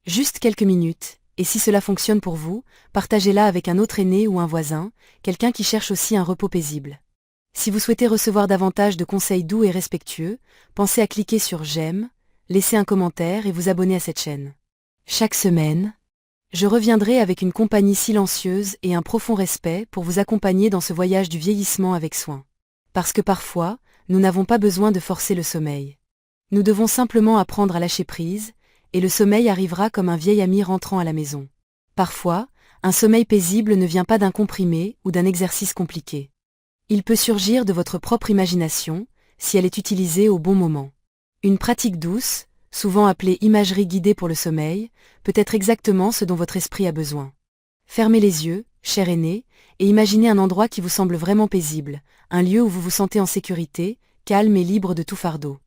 Juste quelques minutes, et si cela fonctionne pour vous, partagez-la avec un autre aîné ou un voisin, quelqu'un qui cherche aussi un repos paisible. Si vous souhaitez recevoir davantage de conseils doux et respectueux, pensez à cliquer sur j'aime, laisser un commentaire et vous abonner à cette chaîne. Chaque semaine, je reviendrai avec une compagnie silencieuse et un profond respect pour vous accompagner dans ce voyage du vieillissement avec soin. Parce que parfois, nous n'avons pas besoin de forcer le sommeil. Nous devons simplement apprendre à lâcher prise, et le sommeil arrivera comme un vieil ami rentrant à la maison. Parfois, un sommeil paisible ne vient pas d'un comprimé ou d'un exercice compliqué. Il peut surgir de votre propre imagination, si elle est utilisée au bon moment. Une pratique douce, souvent appelée imagerie guidée pour le sommeil, peut être exactement ce dont votre esprit a besoin. Fermez les yeux, cher aîné, et imaginez un endroit qui vous semble vraiment paisible, un lieu où vous vous sentez en sécurité, calme et libre de tout fardeau.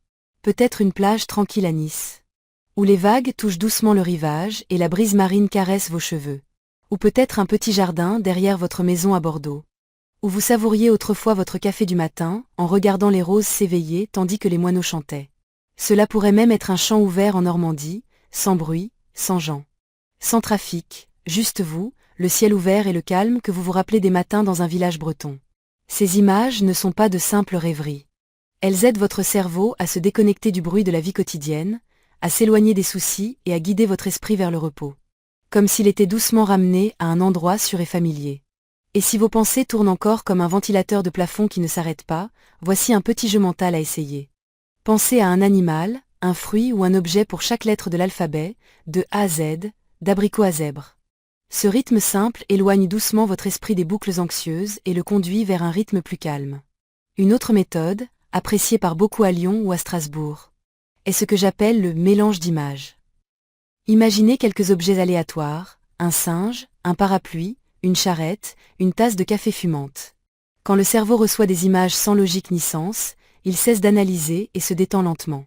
Peut-être une plage tranquille à Nice, où les vagues touchent doucement le rivage et la brise marine caresse vos cheveux. Ou peut-être un petit jardin derrière votre maison à Bordeaux, où vous savouriez autrefois votre café du matin, en regardant les roses s'éveiller tandis que les moineaux chantaient. Cela pourrait même être un champ ouvert en Normandie, sans bruit, sans gens. Sans trafic, juste vous, le ciel ouvert et le calme que vous vous rappelez des matins dans un village breton. Ces images ne sont pas de simples rêveries. Elles aident votre cerveau à se déconnecter du bruit de la vie quotidienne, à s'éloigner des soucis et à guider votre esprit vers le repos. Comme s'il était doucement ramené à un endroit sûr et familier. Et si vos pensées tournent encore comme un ventilateur de plafond qui ne s'arrête pas, voici un petit jeu mental à essayer. Pensez à un animal, un fruit ou un objet pour chaque lettre de l'alphabet, de A à Z, d'abricot à zèbre. Ce rythme simple éloigne doucement votre esprit des boucles anxieuses et le conduit vers un rythme plus calme. Une autre méthode, appréciée par beaucoup à Lyon ou à Strasbourg, est ce que j'appelle le mélange d'images. Imaginez quelques objets aléatoires, un singe, un parapluie, une charrette, une tasse de café fumante. Quand le cerveau reçoit des images sans logique ni sens, il cesse d'analyser et se détend lentement.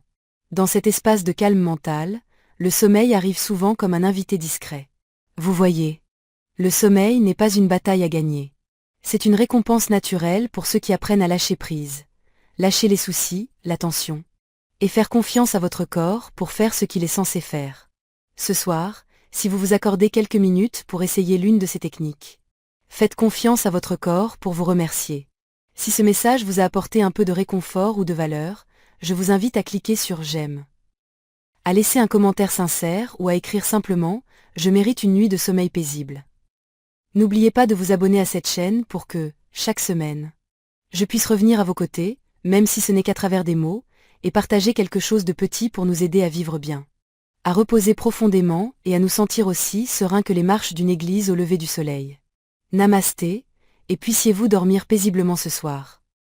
Dans cet espace de calme mental, le sommeil arrive souvent comme un invité discret. Vous voyez, le sommeil n'est pas une bataille à gagner. C'est une récompense naturelle pour ceux qui apprennent à lâcher prise. Lâcher les soucis, la tension. Et faire confiance à votre corps pour faire ce qu'il est censé faire. Ce soir, si vous vous accordez quelques minutes pour essayer l'une de ces techniques, faites confiance à votre corps pour vous remercier. Si ce message vous a apporté un peu de réconfort ou de valeur, je vous invite à cliquer sur j'aime. À laisser un commentaire sincère ou à écrire simplement « Je mérite une nuit de sommeil paisible ». N'oubliez pas de vous abonner à cette chaîne pour que, chaque semaine, je puisse revenir à vos côtés, même si ce n'est qu'à travers des mots, et partager quelque chose de petit pour nous aider à vivre bien. À reposer profondément et à nous sentir aussi sereins que les marches d'une église au lever du soleil. Namasté, et puissiez-vous dormir paisiblement ce soir.